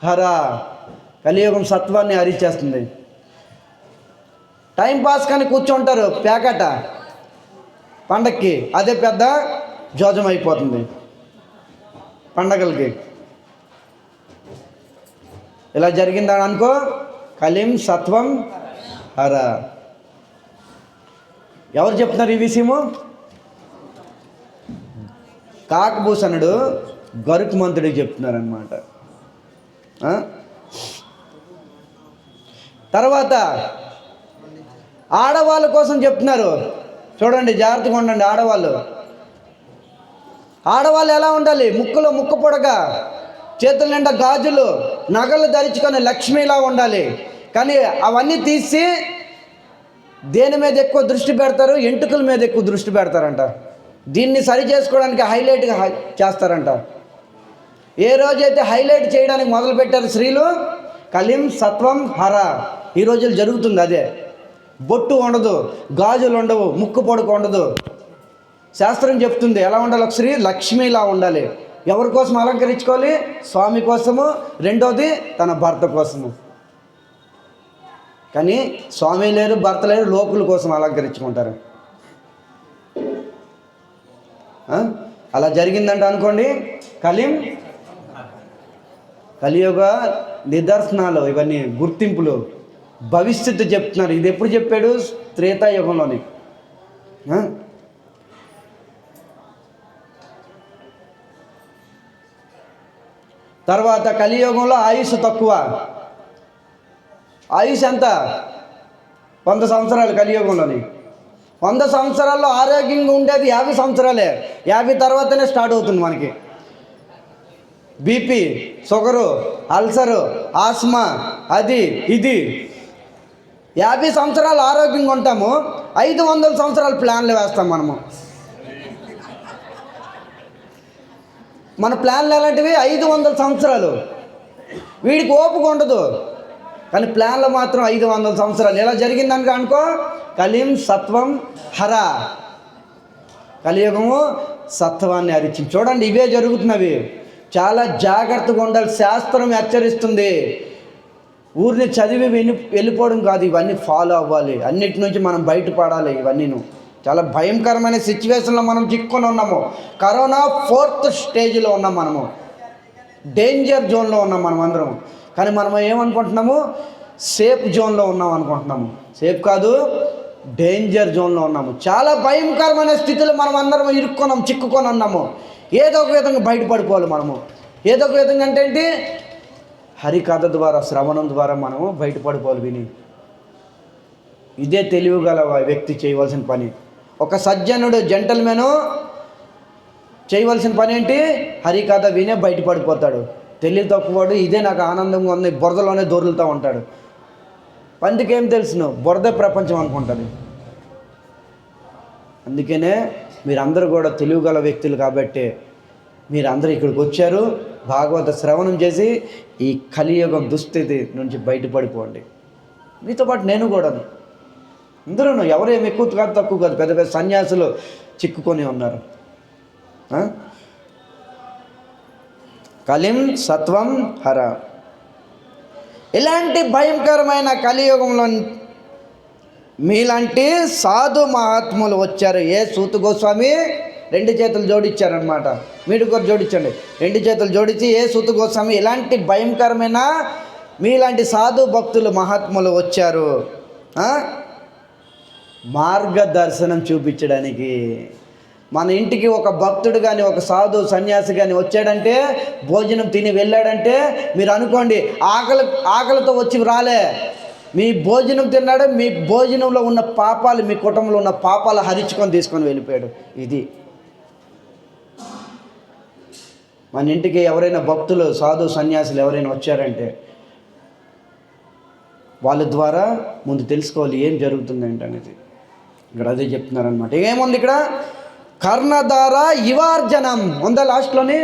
హరా. కలియుగం సత్వాన్ని హరించేస్తుంది. టైంపాస్ కానీ కూర్చుంటారు ప్యాకెట పండక్కి, అదే పెద్ద జోజం అయిపోతుంది పండగలకి. ఇలా జరిగిందని అనుకో, కలిం సత్వం హర. ఎవరు చెప్తున్నారు ఈ విషయము? కాకభూషణుడు గరుత్మంతుడికి చెప్తున్నారనమాట. తర్వాత ఆడవాళ్ళ కోసం చెప్తున్నారు. చూడండి, జాగ్రత్తగా ఉండండి. ఆడవాళ్ళు ఎలా ఉండాలి? ముక్కులో ముక్కు పొడగా, చేతుల నిండా గాజులు, నగలు ధరించుకొని లక్ష్మిలా ఉండాలి. కానీ అవన్నీ తీసి దేని మీద ఎక్కువ దృష్టి పెడతారు? ఎంటుకల మీద ఎక్కువ దృష్టి పెడతారంట. దీన్ని సరి చేసుకోవడానికి హైలైట్గా చేస్తారంట. ఏ రోజైతే హైలైట్ చేయడానికి మొదలుపెట్టారు స్త్రీలు, కలిం సత్వం హర, ఈ రోజులు జరుగుతుంది అదే. బొట్టు ఉండదు, గాజులు ఉండవు, ముక్కు పొడుకు ఉండదు. శాస్త్రం చెప్తుంది ఎలా ఉండాలి ఒక స్త్రీ? లక్ష్మిలా ఉండాలి. ఎవరి కోసం అలంకరించుకోవాలి? స్వామి కోసము, రెండోది తన భర్త కోసము. కానీ స్వామి లేరు, భర్త లేరు, లోకుల కోసం అలంకరించుకుంటారు. అలా జరిగిందంట అనుకోండి. కలియుగ నిదర్శనాలు ఇవన్నీ, గుర్తింపులు, భవిష్యత్తు చెప్తున్నారు. ఇది ఎప్పుడు చెప్పాడు? త్రేతాయుగంలోని. తర్వాత కలియుగంలో ఆయుష్ తక్కువ. ఆయుష్ ఎంత? 100 సంవత్సరాలు కలియుగంలోని. 100 సంవత్సరాల్లో ఆరోగ్యంగా ఉండేది 50 సంవత్సరాలే. 50 తర్వాతనే స్టార్ట్ అవుతుంది మనకి బీపీ, షుగరు, అల్సరు, ఆస్మా, అది ఇది. 50 సంవత్సరాలు ఆరోగ్యంగా ఉంటాము, 500 సంవత్సరాలు ప్లాన్లు వేస్తాం మనము. మన ప్లాన్లు ఎలాంటివి? 500 సంవత్సరాలు. వీడికి ఓపిక ఉండదు, కానీ ప్లాన్లు మాత్రం 500 సంవత్సరాలు. ఎలా జరిగిందనుక అనుకో, కలిం సత్వం హర. కలియుగము సత్వాన్ని హరించింది. చూడండి, ఇవే జరుగుతున్నవి. చాలా జాగ్రత్తగా ఉండాలి. శాస్త్రం హెచ్చరిస్తుంది. ఊరిని చదివి వెళ్ళిపోవడం కాదు, ఇవన్నీ ఫాలో అవ్వాలి. అన్నిటి నుంచి మనం బయటపడాలి. ఇవన్నీను చాలా భయంకరమైన సిచ్యువేషన్లో మనం చిక్కుకొని ఉన్నాము. కరోనా 4th స్టేజ్లో ఉన్నాం మనము. డేంజర్ జోన్లో ఉన్నాం మనం అందరం. కానీ మనం ఏమనుకుంటున్నాము? సేఫ్ జోన్లో ఉన్నాం అనుకుంటున్నాము. సేఫ్ కాదు, డేంజర్ జోన్లో ఉన్నాము. చాలా భయంకరమైన స్థితిలో మనం అందరం ఇరుక్కున్నాం, చిక్కుకొని ఉన్నాము. ఏదో ఒక విధంగా బయటపడిపోవాలి మనము. ఏదో ఒక విధంగా అంటే ఏంటి? హరికథ ద్వారా, శ్రవణం ద్వారా మనము బయటపడిపోవాలి విని. ఇదే తెలివిగల వ్యక్తి చేయవలసిన పని. ఒక సజ్జనుడు, జెంటల్మెను చేయవలసిన పని ఏంటి? హరికథ వినే బయటపడిపోతాడు. తెలివి తక్కువవాడు ఇదే నాకు ఆనందంగా ఉంది, బురదలోనే దొరులుతూ ఉంటాడు. పందికేం తెలుసును? బురద ప్రపంచం అనుకుంటుంది. అందుకనే మీరందరూ కూడా తెలివిగల వ్యక్తులు కాబట్టి మీరందరూ ఇక్కడికి వచ్చారు. భాగవత శ్రవణం చేసి ఈ కలియుగం దుస్థితి నుంచి బయటపడిపోండి. మీతో పాటు నేను కూడా. అందరూ, ఎవరేమి ఎక్కువ కాదు తక్కువ కాదు, పెద్ద పెద్ద సన్యాసులు చిక్కుకొని ఉన్నారు. కలిం సత్వం హర. ఇలాంటి భయంకరమైన కలియుగంలో మీలాంటి సాధు మహాత్ములు వచ్చారు. ఏ సూత గోస్వామి 2 చేతులు జోడించారనమాట. మీరు కూడా జోడించండి. 2 చేతులు జోడించి, ఏ సూత గోస్వామి ఇలాంటి భయంకరమైన మీలాంటి సాధు భక్తులు మహాత్ములు వచ్చారు మార్గదర్శనం చూపించడానికి. మన ఇంటికి ఒక భక్తుడు కానీ, ఒక సాధు సన్యాసి కానీ వచ్చాడంటే, భోజనం తిని వెళ్ళాడంటే, మీరు అనుకోండి ఆకలితో వచ్చి రాలే. మీ భోజనం తిన్నాడు, మీ భోజనంలో ఉన్న పాపాలు, మీ కుటుంబంలో ఉన్న పాపాలు హరించుకొని తీసుకొని వెళ్ళిపోయాడు. ఇది మన ఇంటికి ఎవరైనా భక్తులు, సాధు సన్యాసులు ఎవరైనా వచ్చారంటే వాళ్ళ ద్వారా ముందు తెలుసుకోవాలి ఏం జరుగుతుంది ఏంటనేది. ఇక్కడ అదే చెప్తున్నారనమాట. ఏముంది ఇక్కడ? కర్ణధార ఇవార్జనం ఉందా లాస్ట్లోని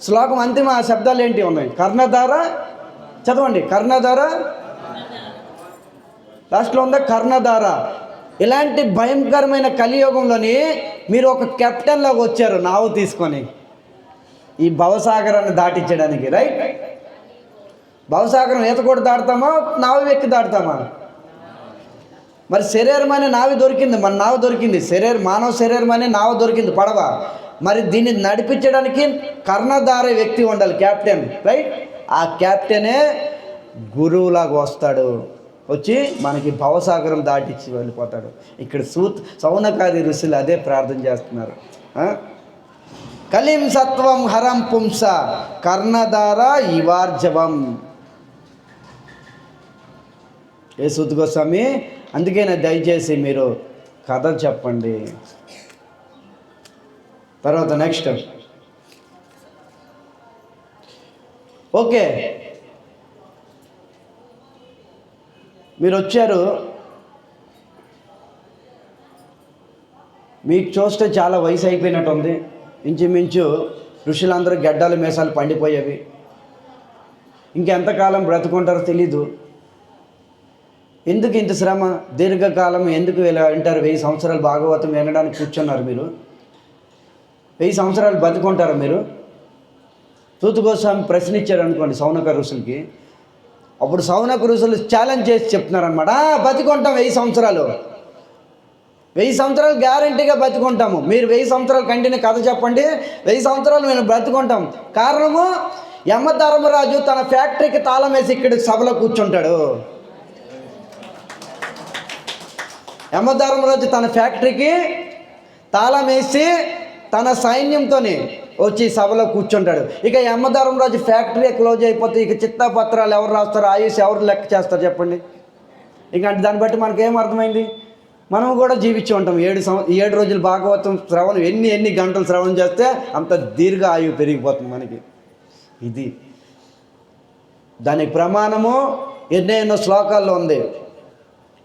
శ్లోకం? అంతిమ శబ్దాలు ఏంటి ఉన్నాయి? కర్ణధార, చదవండి. కర్ణధార లాస్ట్లో ఉందా? కర్ణధార. ఇలాంటి భయంకరమైన కలియుగంలోని మీరు ఒక కెప్టెన్ లాగా వచ్చారు నావు తీసుకొని. ఈ భవసాగరాన్ని దాటించడానికి, రైట్? భవసాగరం ఈత కూడా దాటుతామా, నావి ఎక్కి దాటుతామా? మరి శరీరం అనే నావి దొరికింది, మన నావ దొరికింది, మానవ శరీరం అనే నావ దొరికింది, పడవ. మరి దీన్ని నడిపించడానికి కర్ణధారే వ్యక్తి ఉండాలి, కెప్టెన్, రైట్? ఆ కెప్టెనే గురువులాగా వస్తాడు, వచ్చి మనకి భవసాగరం దాటించి వెళ్ళిపోతాడు. ఇక్కడ సౌనకాది ఋషులు అదే ప్రార్థన చేస్తున్నారు. కలిం సత్వం హరం పుంస కర్ణధార ఇవార్జవం. ఏ సూత్ గోస్వామి, అందుకనే దయచేసి మీరు కథ చెప్పండి. తర్వాత నెక్స్ట్, ఓకే, మీరు వచ్చారు, మీకు చూస్తే చాలా వయసు అయిపోయినట్టు ఉంది. ఇంచుమించు ఋషులందరూ గడ్డాలు మీసాలు పండిపోయేవి. ఇంకెంతకాలం బ్రతుకుంటారో తెలీదు. ఎందుకు ఇంత శ్రమ, దీర్ఘకాలం ఎందుకు ఇలా అంటారు? 1000 సంవత్సరాలు భాగవతం వినడానికి కూర్చున్నారు మీరు. 1000 సంవత్సరాలు బతుకుంటారా మీరు? సూత్ గోస్వామి ప్రశ్న ఇచ్చారు అనుకోండి సౌనక ఋషులకి. అప్పుడు సౌనక ఋషులు ఛాలెంజ్ చేసి చెప్తున్నారనమాట, బతికుంటాం 1000 సంవత్సరాలు, 1000 సంవత్సరాలు గ్యారంటీగా బతుకుంటాము. మీరు 1000 సంవత్సరాలు కంటిన్యూ కథ చెప్పండి, 1000 సంవత్సరాలు మేము బ్రతుకుంటాం. కారణము, యమధర్మరాజు తన ఫ్యాక్టరీకి తాళం వేసి ఇక్కడ సభలో కూర్చుంటాడు. యమధర్మరాజు తన ఫ్యాక్టరీకి తాళం వేసి తన సైన్యంతోనే వచ్చి సభలో కూర్చుంటాడు. ఇక యమధర్మరాజు ఫ్యాక్టరీ క్లోజ్ అయిపోతే ఇక చిత్తాపత్రాలు ఎవరు రాస్తారు, ఆయుష్ ఎవరు లెక్క చేస్తారు చెప్పండి? ఇక అంటే దాన్ని బట్టి మనకేం అర్థమైంది? మనం కూడా జీవించి ఉంటాం. 7 రోజులు భాగవతం శ్రవణం, ఎన్ని గంటలు శ్రవణం చేస్తే అంత దీర్ఘ ఆయువు పెరిగిపోతుంది మనకి. ఇది దానికి ప్రమాణము ఎన్నో శ్లోకాల్లో ఉంది.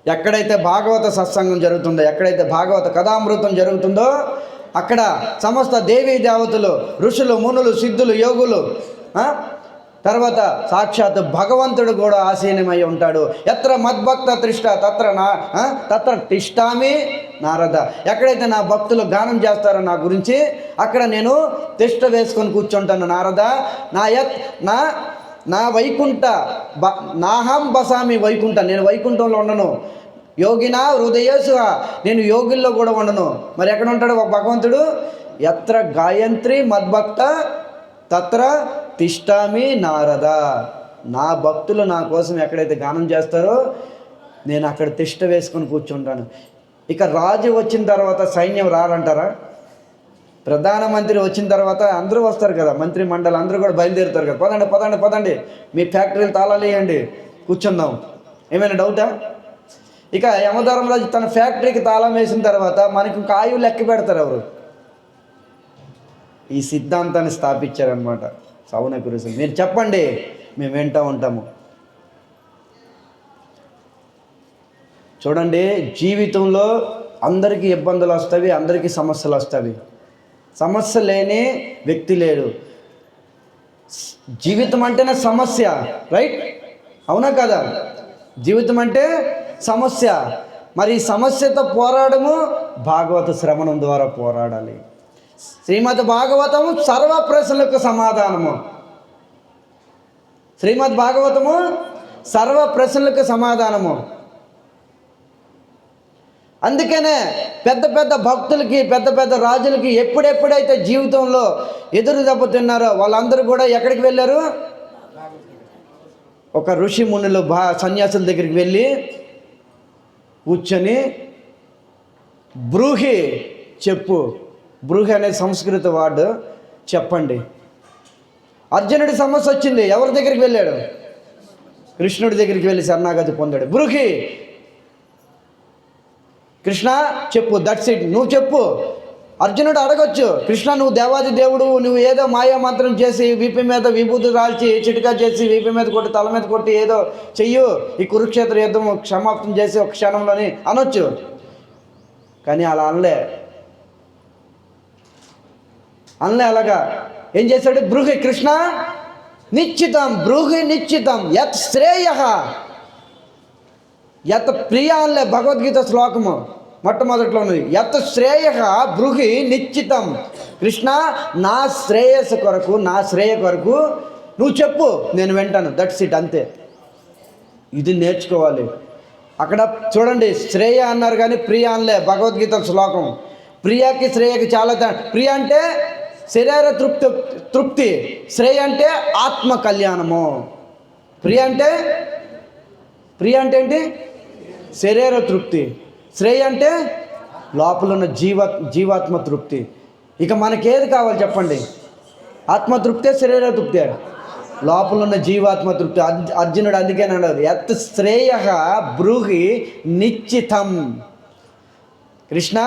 ఎక్కడైతే భాగవత సత్సంగం జరుగుతుందో, ఎక్కడైతే భాగవత కథామృతం జరుగుతుందో అక్కడ సమస్త దేవీ దేవతలు, ఋషులు, మునులు, సిద్ధులు, యోగులు, తర్వాత సాక్షాత్ భగవంతుడు కూడా ఆసీనమై ఉంటాడు. ఎత్ర మద్భక్త తిష్ట తత్ర తిష్టామి నారద. ఎక్కడైతే నా భక్తులు గానం చేస్తారో నా గురించి, అక్కడ నేను తిష్ట వేసుకొని కూర్చుంటాను నారద. నా వైకుంఠ నాహం బసామి వైకుంఠ, నేను వైకుంఠంలో ఉండను. యోగినా హృదయేశు, నేను యోగుల్లో కూడా ఉండను. మరి ఎక్కడ ఉంటాడు భగవంతుడు? ఎత్ర గాయత్రి మద్భక్త తత్ర తిష్టామి నారద. నా భక్తులు నా కోసం ఎక్కడైతే గానం చేస్తారో నేను అక్కడ తిష్ట వేసుకొని కూర్చుంటాను. ఇక రాజు వచ్చిన తర్వాత సైన్యం రారంటారా? ప్రధానమంత్రి వచ్చిన తర్వాత అందరూ వస్తారు కదా, మంత్రి మండలి అందరూ కూడా బయలుదేరుతారు కదా, పదండి పదండి పదండి మీ ఫ్యాక్టరీలు తాళాలు వేయండి కూర్చుందాం. ఏమైనా డౌటా? ఇక యమధర్మరాజు తన ఫ్యాక్టరీకి తాళం వేసిన తర్వాత మనకి ఇంకా ఆయువు లెక్క పెడతారు ఎవరు? ఈ సిద్ధాంతాన్ని స్థాపించారనమాట సౌనక ఋషులు. మీరు చెప్పండి, మేము వింటూ ఉంటాము. చూడండి, జీవితంలో అందరికీ ఇబ్బందులు వస్తాయి, అందరికీ సమస్యలు వస్తాయి. సమస్య లేని వ్యక్తి లేడు. జీవితం అంటేనే సమస్య, రైట్? అవునా కదా? జీవితం అంటే సమస్య. మరి ఈ సమస్యతో పోరాడము భాగవత శ్రవణం ద్వారా పోరాడాలి. శ్రీమద్ భాగవతము సర్వ ప్రశ్నలకు సమాధానము. శ్రీమద్ భాగవతము సర్వ ప్రశ్నలకు సమాధానము. అందుకనే పెద్ద పెద్ద భక్తులకి, పెద్ద పెద్ద రాజులకి ఎప్పుడెప్పుడైతే జీవితంలో ఎదురు దెబ్బతిన్నారో వాళ్ళందరూ కూడా ఎక్కడికి వెళ్ళారు? ఒక ఋషి మునులు సన్యాసుల దగ్గరికి వెళ్ళి కూర్చొని బ్రూహి చెప్పు, బ్రూహి అనే సంస్కృత వర్డ్ చెప్పండి. అర్జునుడి సమస్య వచ్చింది, ఎవరి దగ్గరికి వెళ్ళాడు? కృష్ణుడి దగ్గరికి వెళ్ళి శరణాగతి పొందాడు. బ్రూహి, కృష్ణ చెప్పు, దట్స్ ఇట్, నువ్వు చెప్పు. అర్జునుడు అడగొచ్చు, కృష్ణ నువ్వు దేవాది దేవుడు, నువ్వు ఏదో మాయా మంత్రం చేసి వీపి మీద విభూతి రాల్చి చిటికా చేసి వీపి మీద కొట్టి తల మీద కొట్టి ఏదో చెయ్యు, ఈ కురుక్షేత్ర యుద్ధం సమాప్తం చేసి ఒక క్షణంలోని అనొచ్చు. కానీ అలా అనలే. అలాగా ఏం చేశాడు? బ్రూహి, కృష్ణ నిశ్చితం, బ్రూహి నిశ్చితం, యత్ శ్రేయ యత్ ప్రియ అనలే. భగవద్గీత శ్లోకము మొట్టమొదట్లో ఉన్నది యత్ శ్రేయ బృహి నిశ్చితం. కృష్ణ, నా శ్రేయస్సు కొరకు, నా శ్రేయ కొరకు నువ్వు చెప్పు, నేను వింటాను. దట్స్ ఇట్, అంతే. ఇది నేర్చుకోవాలి. అక్కడ చూడండి, శ్రేయ అన్నారు కానీ ప్రియ అనలే. భగవద్గీత శ్లోకం. ప్రియకి శ్రేయకి చాలా ప్రియ అంటే శరీర తృప్తి, శ్రేయ అంటే ఆత్మ కళ్యాణము. ప్రియ అంటే ఏంటి? శరీర తృప్తి. శ్రేయ అంటే లోపల ఉన్న జీవాత్మ తృప్తి. ఇక మనకేది కావాలి చెప్పండి? ఆత్మతృప్తే, శరీర తృప్తే? లోపల ఉన్న జీవాత్మ తృప్తి. అర్జునుడు అందుకే అన్నాడు, యత్ శ్రేయ బ్రూహి నిశ్చితం. కృష్ణ,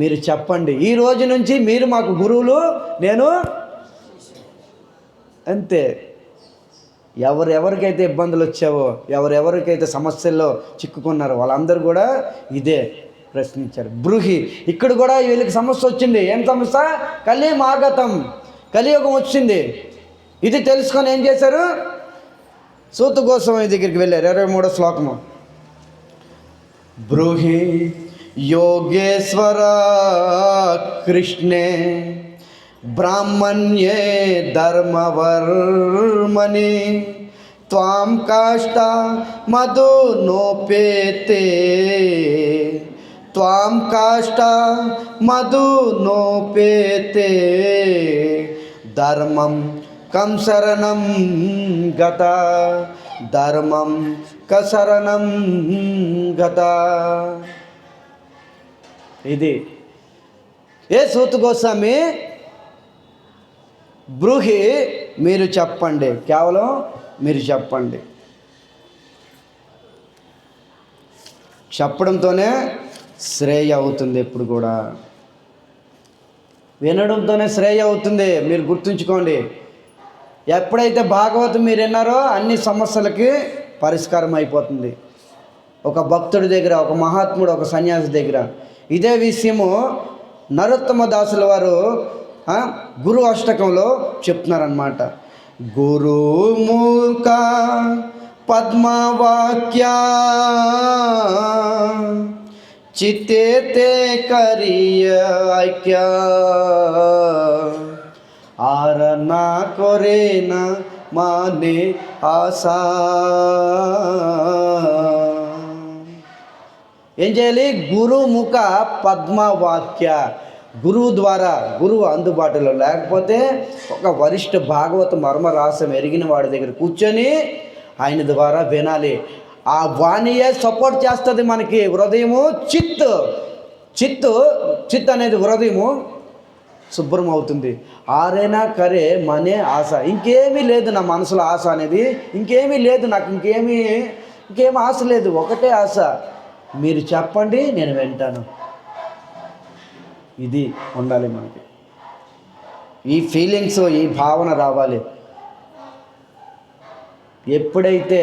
మీరు చెప్పండి, ఈ రోజు నుంచి మీరు మాకు గురువులు, నేను అంతే. ఎవరెవరికైతే ఇబ్బందులు వచ్చావో, ఎవరెవరికైతే సమస్యల్లో చిక్కుకున్నారో వాళ్ళందరూ కూడా ఇదే ప్రశ్నించారు. బ్రూహి. ఇక్కడ కూడా వీళ్ళకి సమస్య వచ్చింది. ఏం సమస్య? కలిమాగతం, కలియుగం వచ్చింది. ఇది తెలుసుకొని ఏం చేశారు? సూత గోస్వామి దగ్గరికి వెళ్ళారు. 23వ శ్లోకము. బ్రూహి యోగేశ్వర కృష్ణే బ్రాహ్మణ్యే ధర్మవర్మణి త్వాం కాష్ట మధు నోపేతే, త్వాం కాష్ట మధు నోపేతే ధర్మం కం శరణం గత, ధర్మం కశరణం గత. ఇది ఏ సూత గోస్వామి, బ్రూహి, మీరు చెప్పండి, కేవలం మీరు చెప్పండి. చెప్పడంతోనే శ్రేయ అవుతుంది. ఎప్పుడు కూడా వినడంతోనే శ్రేయ అవుతుంది. మీరు గుర్తుంచుకోండి. ఎప్పుడైతే భాగవతం మీరు విన్నారో అన్ని సమస్యలకి పరిష్కారం అయిపోతుంది. ఒక భక్తుడి దగ్గర, ఒక మహాత్ముడు, ఒక సన్యాసి దగ్గర ఇదే విషయము నరోత్తమ దాసుల వారు గురు అష్టకంలో చెప్తున్నారన్నమాట. గురుముఖ పద్మవాక్య చిత్తేతే కరియ ఐక్య, ఆరనా కొరేనా మానే ఆశా. ఏం చేయాలి? గురుముఖ పద్మవాక్య. గురువు ద్వారా, గురువు అందుబాటులో లేకపోతే ఒక వరిష్ఠ భాగవత మర్మరాసం ఎరిగిన వాడి దగ్గర కూర్చొని ఆయన ద్వారా వినాలి. ఆ వాణియే సపోర్ట్ చేస్తుంది మనకి. హృదయము చిత్ అనేది హృదయము శుభ్రం అవుతుంది. ఆరేనా కరే మనే ఆశ. ఇంకేమీ లేదు నా మనసులో ఆశ అనేది, ఇంకేమీ లేదు నాకు, ఇంకేం ఆశ లేదు. ఒకటే ఆశ, మీరు చెప్పండి, నేను వింటాను. ఇది ఉండాలి మనకి. ఈ ఫీలింగ్స్, ఈ భావన రావాలి. ఎప్పుడైతే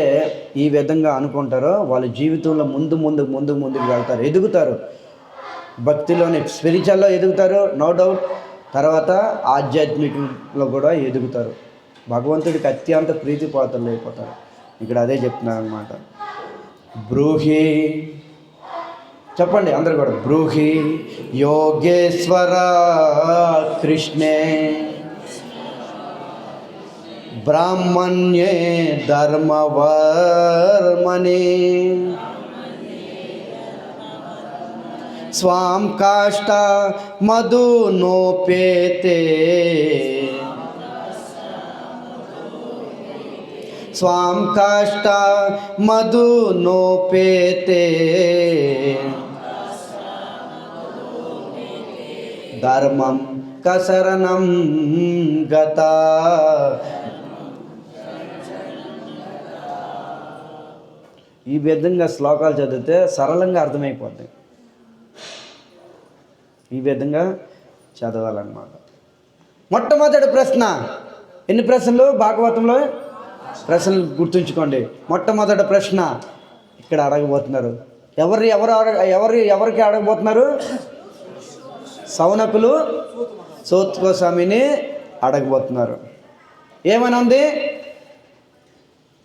ఈ విధంగా అనుకుంటారో వాళ్ళ జీవితంలో ముందుకు వెళ్తారు, ఎదుగుతారు. భక్తిలోని, స్పిరిచువల్లో ఎదుగుతారు, నో డౌట్. తర్వాత ఆధ్యాత్మికంలో కూడా ఎదుగుతారు. భగవంతుడికి అత్యంత ప్రీతిపాత్రలు అయిపోతారు. ఇక్కడ అదే చెప్తున్నారు అన్నమాట. బ్రూహి, చెప్పండి అందరు కూడా. బ్రూహి యోగేశ్వర కృష్ణే బ్రాహ్మణ్యే ధర్మవర్మణి స్వాం కాష్ట మధు నోపేతే, స్వాం కాష్ట మధు నోపేతే ధర్మం కశరణం గత. ఈ విధంగా శ్లోకాలు చదివితే సరళంగా అర్థమైపోద్ది. ఈ విధంగా చదవాలన్నమాట. మొట్టమొదటి ప్రశ్న. ఎన్ని ప్రశ్నలు భాగవతంలో? ప్రశ్నలు గుర్తుంచుకోండి. మొట్టమొదటి ప్రశ్న ఇక్కడ అడగబోతున్నారు. ఎవరికి అడగబోతున్నారు? సౌనకులు సూత గోస్వామిని అడగబోతున్నారు. ఏమని ఉంది?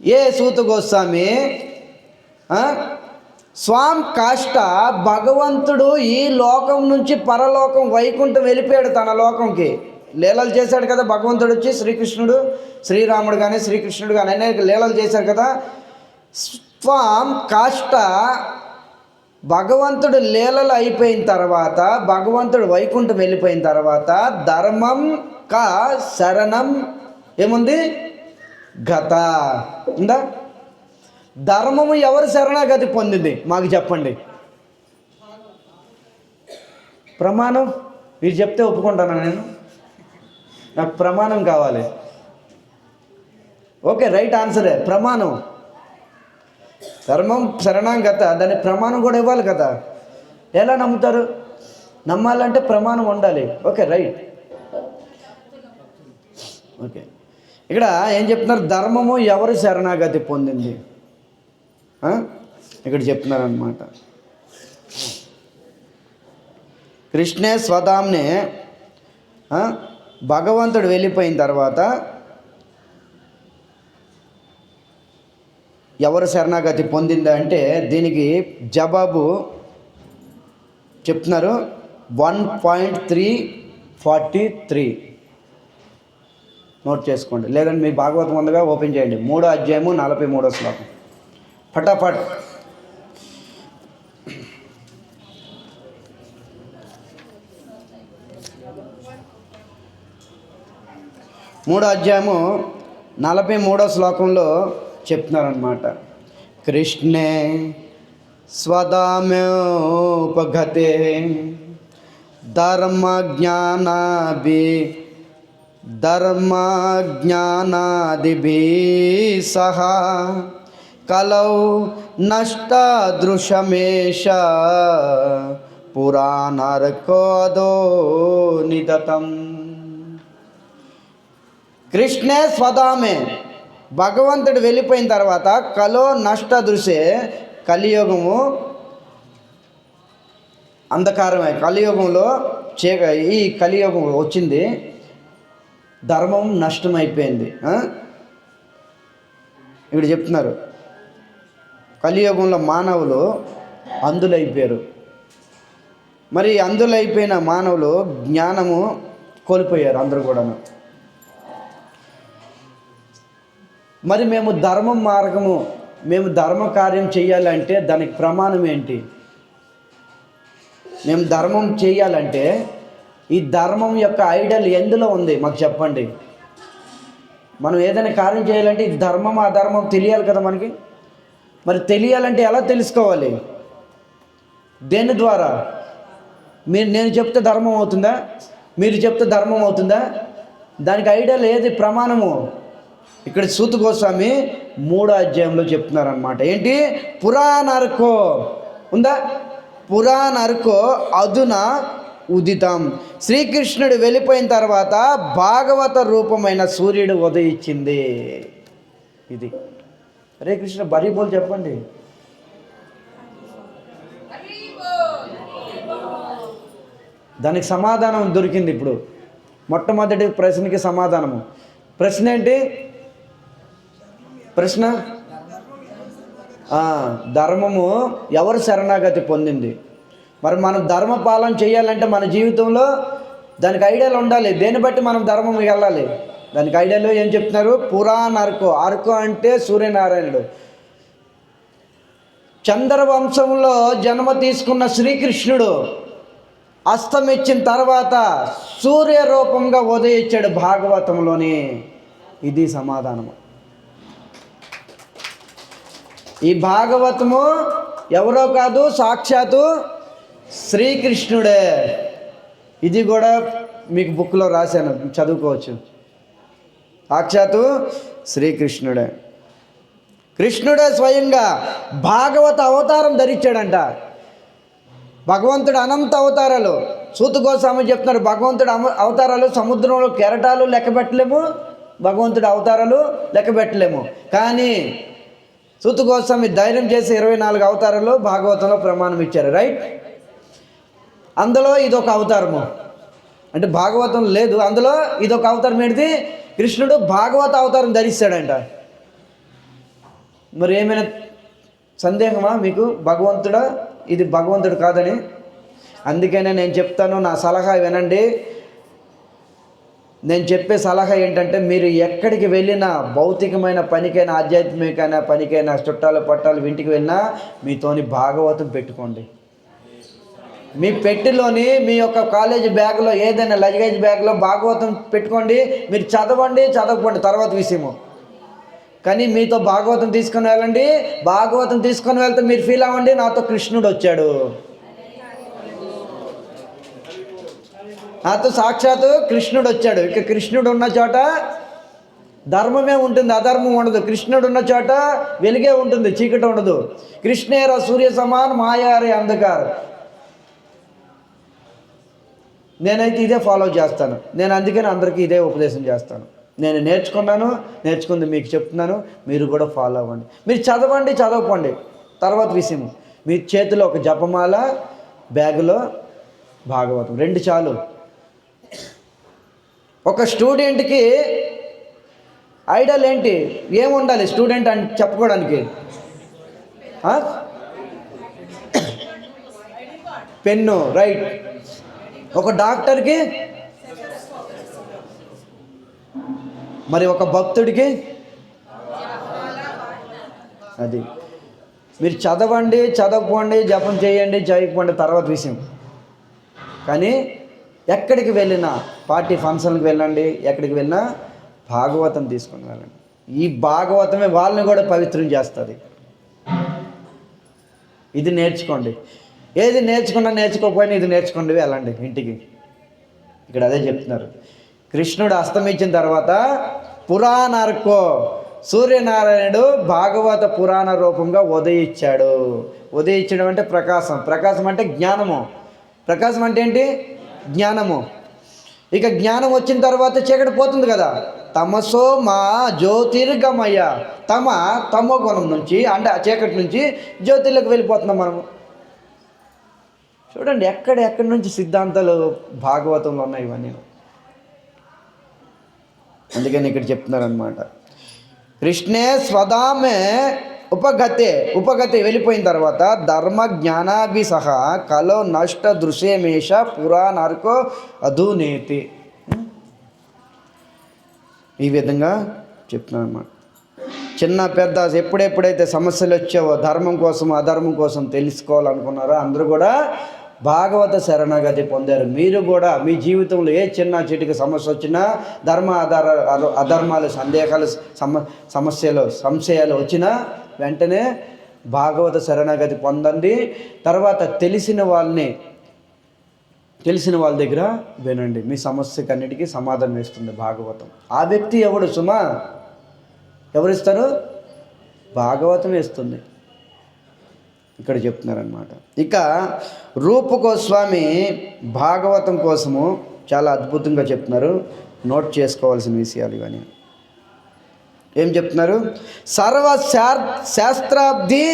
ఏ సూత గోస్వామి స్వాం కాష్ట భగవంతుడు ఈ లోకం నుంచి పరలోకం వైకుంఠం వెళ్ళిపోయాడు తన లోకంకి. లీలలు చేశాడు కదా భగవంతుడు వచ్చి, శ్రీకృష్ణుడు, శ్రీరాముడు కానీ శ్రీకృష్ణుడు కానీ అనేక లీలలు చేశాడు కదా. స్వాం కాష్ట భగవంతుడు లీలలు అయిపోయిన తర్వాత, భగవంతుడు వైకుంఠం వెళ్ళిపోయిన తర్వాత ధర్మం కా శరణం ఏముంది? గత ఉందా? ధర్మము ఎవరు శరణాగతి పొందింది మాకు చెప్పండి. ప్రమాణం మీరు చెప్తే ఒప్పుకుంటాను నేను. నాకు ప్రమాణం కావాలి. ఓకే, రైట్ ఆన్సరే ప్రమాణం. ధర్మం శరణాగత, దాని ప్రమాణం కూడా ఇవ్వాలి కదా. ఎలా నమ్ముతారు? నమ్మాలంటే ప్రమాణం ఉండాలి. Okay, right. ఓకే, ఇక్కడ ఏం చెప్తున్నారు? ధర్మము ఎవరు శరణాగతి పొందింది ఇక్కడ చెప్తున్నారు అన్నమాట. కృష్ణే స్వధాంనే భగవంతుడు వెళ్ళిపోయిన తర్వాత ఎవరు శరణాగతి పొందిందా అంటే దీనికి జవాబు చెప్తున్నారు 1.343. నోట్ చేసుకోండి, లేదంటే మీ భాగవతం ముందుగా ఓపెన్ చేయండి. 3వ అధ్యాయము 43వ శ్లోకం. ఫటాఫట్. మూడో అధ్యాయము 43వ శ్లోకంలో చెప్తున్నారన్నమాట. కృష్ణే స్వధామ్యోపగతే ధర్మజ్ఞానాదిభి సహ కలౌ నష్టదృశమేష పురాణర్కోదో నిదతం. కృష్ణే స్వధామే భగవంతుడు వెళ్ళిపోయిన తర్వాత కలో నష్ట దృశే కలియుగము అంధకారమే. కలియుగంలో ఈ కలియుగం వచ్చింది, ధర్మం నష్టమైపోయింది. ఇక్కడ చెప్తున్నారు కలియుగంలో మానవులు అంధులైపోయారు. మరి అంధులైపోయిన మానవులు జ్ఞానము కోల్పోయారు అందరూ కూడాను. మరి మేము ధర్మ కార్యం చేయాలంటే దానికి ప్రమాణం ఏంటి? మేము ధర్మం చేయాలంటే ఈ ధర్మం యొక్క ఐడియల్ ఎందులో ఉంది మాకు చెప్పండి. మనం ఏదైనా కార్యం చేయాలంటే ఇది ధర్మం అధర్మం తెలియాలి కదా మనకి. మరి తెలియాలంటే ఎలా తెలుసుకోవాలి? దేని ద్వారా? నేను చెప్తే ధర్మం అవుతుందా? మీరు చెప్తే ధర్మం అవుతుందా? దానికి ఐడియల్ ఏది? ప్రమాణము. ఇక్కడ సూత గోస్వామి 3వ అధ్యాయంలో చెప్తున్నారనమాట. ఏంటి? పురాణర్కో ఉందా? పురాణర్కో అధునా ఉదితం. శ్రీకృష్ణుడు వెళ్ళిపోయిన తర్వాత భాగవత రూపమైన సూర్యుడు ఉదయించింది. ఇది హరే కృష్ణ బరీ బోల్ చెప్పండి. దానికి సమాధానం దొరికింది. ఇప్పుడు మొట్టమొదటి ప్రశ్నకి సమాధానము. ప్రశ్న ఏంటి? ప్రశ్న ధర్మము ఎవరు శరణాగతి పొందింది. మరి మనం ధర్మ పాలన చేయాలంటే మన జీవితంలో దానికి ఐడియాలు ఉండాలి. దేన్ని బట్టి మనం ధర్మం వెళ్ళాలి? దానికి ఐడియాలు ఏం చెప్తున్నారు? పురాణర్కో. అర్కో అంటే సూర్యనారాయణుడు. చంద్రవంశంలో జన్మ తీసుకున్న శ్రీకృష్ణుడు అస్తమిచ్చిన తర్వాత సూర్య రూపంగా ఉదయించాడు భాగవతంలోని. ఇది సమాధానము. ఈ భాగవతము ఎవరో కాదు, సాక్షాత్తు శ్రీకృష్ణుడే. ఇది కూడా మీకు బుక్లో రాశాను, చదువుకోవచ్చు. సాక్షాత్తు శ్రీకృష్ణుడే. కృష్ణుడే స్వయంగా భాగవత అవతారం ధరించాడంట. భగవంతుడు అనంత అవతారాలు. సూత గోస్వామి చెప్తున్నారు భగవంతుడు అవతారాలు సముద్రంలో కెరటాలు లెక్క పెట్టలేము, భగవంతుడి అవతారాలు లెక్క పెట్టలేము. కానీ సూత గోస్వామి ధైర్యం చేసి 24 అవతారాలు భాగవతంలో ప్రమాణం ఇచ్చారు. రైట్? అందులో ఇదొక అవతారము. అంటే భాగవతం లేదు, అందులో ఇదొక అవతారం. ఏంటిది? కృష్ణుడు భాగవత అవతారం ధరిస్తాడంట. మరి ఏమైనా సందేహమా మీకు భగవంతుడా ఇది భగవంతుడు కాదని? అందుకనే నేను చెప్తాను, నా సలహా వినండి. నేను చెప్పే సలహా ఏంటంటే, మీరు ఎక్కడికి వెళ్ళినా, భౌతికమైన పనికైనా ఆధ్యాత్మికమైన పనికైనా, చుట్టాలు పట్టాలు ఇంటికి వెళ్ళినా మీతోని భాగవతం పెట్టుకోండి. మీ పెట్టిలోని మీ యొక్క కాలేజీ బ్యాగ్లో ఏదైనా లగేజ్ బ్యాగ్లో భాగవతం పెట్టుకోండి. మీరు చదవండి, చదవకపోండి తర్వాత విషయము. కానీ మీతో భాగవతం తీసుకొని వెళ్ళండి. భాగవతం తీసుకొని వెళ్తే మీరు ఫీల్ అవ్వండి, నాతో కృష్ణుడు వచ్చాడు, నాతో సాక్షాత్తు కృష్ణుడు వచ్చాడు. ఇక కృష్ణుడు ఉన్న చోట ధర్మమే ఉంటుంది, అధర్మం ఉండదు. కృష్ణుడు ఉన్న చోట వెలుగే ఉంటుంది, చీకటి ఉండదు. కృష్ణేర సూర్య సమాన్ మాయారే అంధకార్. నేనైతే ఇదే ఫాలో చేస్తాను. నేను అందుకని అందరికీ ఇదే ఉపదేశం చేస్తాను. నేను నేర్చుకుంది మీకు చెప్తున్నాను, మీరు కూడా ఫాలో అవ్వండి. మీరు చదవండి, చదవకండి తర్వాత విషయం. మీ చేతిలో ఒక జపమాల, బ్యాగులో భాగవతం, 2 చాలు. ఒక స్టూడెంట్కి ఐడియల్ ఏంటి, ఏముండాలి స్టూడెంట్ అని చెప్పుకోవడానికి? Pen, right. ఒక డాక్టర్కి, మరి ఒక భక్తుడికి అది. మీరు చదవండి, చదవకపోండి, జపం చేయండి, చేయకపోండి తర్వాత విషయం. కానీ ఎక్కడికి వెళ్ళినా, పార్టీ ఫంక్షన్కి వెళ్ళండి, ఎక్కడికి వెళ్ళినా భాగవతం తీసుకొని వెళ్ళండి. ఈ భాగవతమే వాళ్ళని కూడా పవిత్రం చేస్తుంది. ఇది నేర్చుకోండి. ఏది నేర్చుకోకపోయినా ఇది నేర్చుకోండి, వెళ్ళండి ఇంటికి. ఇక్కడ అదే చెప్తున్నారు. కృష్ణుడు అస్తమించిన తర్వాత పురాణార్కో సూర్యనారాయణుడు భాగవత పురాణ రూపంగా ఉదయించాడు. ఉదయించడం అంటే ప్రకాశం, ప్రకాశం అంటే జ్ఞానము. ప్రకాశం అంటే ఏంటి? జ్ఞానము. ఇక జ్ఞానం వచ్చిన తర్వాత చీకటి పోతుంది కదా. తమసో మా జ్యోతిర్గమయ. తమో గుణం నుంచి, అంటే ఆ చీకటి నుంచి జ్యోతిర్లోకి వెళ్ళిపోతున్నాం మనము. చూడండి ఎక్కడి నుంచి సిద్ధాంతాలు భాగవతంలో ఉన్నాయి ఇవన్నీ. అందుకని ఇక్కడ చెప్తున్నారనమాట. కృష్ణే స్వధామే ఉపగతే వెళ్ళిపోయిన తర్వాత ధర్మ జ్ఞానాభి సహా కలో నష్ట దృశ్యమేష పురాణార్కో అధునేతి. ఈ విధంగా చెప్తున్నాను అన్నమాట. చిన్న పెద్ద ఎప్పుడైతే సమస్యలు వచ్చావో, ధర్మం కోసం అధర్మం కోసం తెలుసుకోవాలనుకున్నారో అందరూ కూడా భాగవత శరణాగతి పొందారు. మీరు కూడా మీ జీవితంలో ఏ చిన్న చిటికి సమస్య వచ్చినా, అధర్మాలు, సందేహాలు, సంశయాలు వచ్చినా వెంటనే భాగవత శరణాగతి పొందండి. తర్వాత తెలిసిన వాళ్ళ దగ్గర వినండి. మీ సమస్యకి అన్నిటికీ సమాధానం ఇస్తుంది భాగవతం. ఆ వ్యక్తి ఎవడు సుమా? ఎవరిస్తారు? భాగవతం ఇస్తుంది. ఇక్కడ చెప్తున్నారనమాట. ఇక రూప గోస్వామి భాగవతం కోసము చాలా అద్భుతంగా చెప్తున్నారు. నోట్ చేసుకోవాల్సిన విషయాలు ఇవన్నీ. ఏం చెప్తున్నారు? సర్వశాస్త్రాబ్ది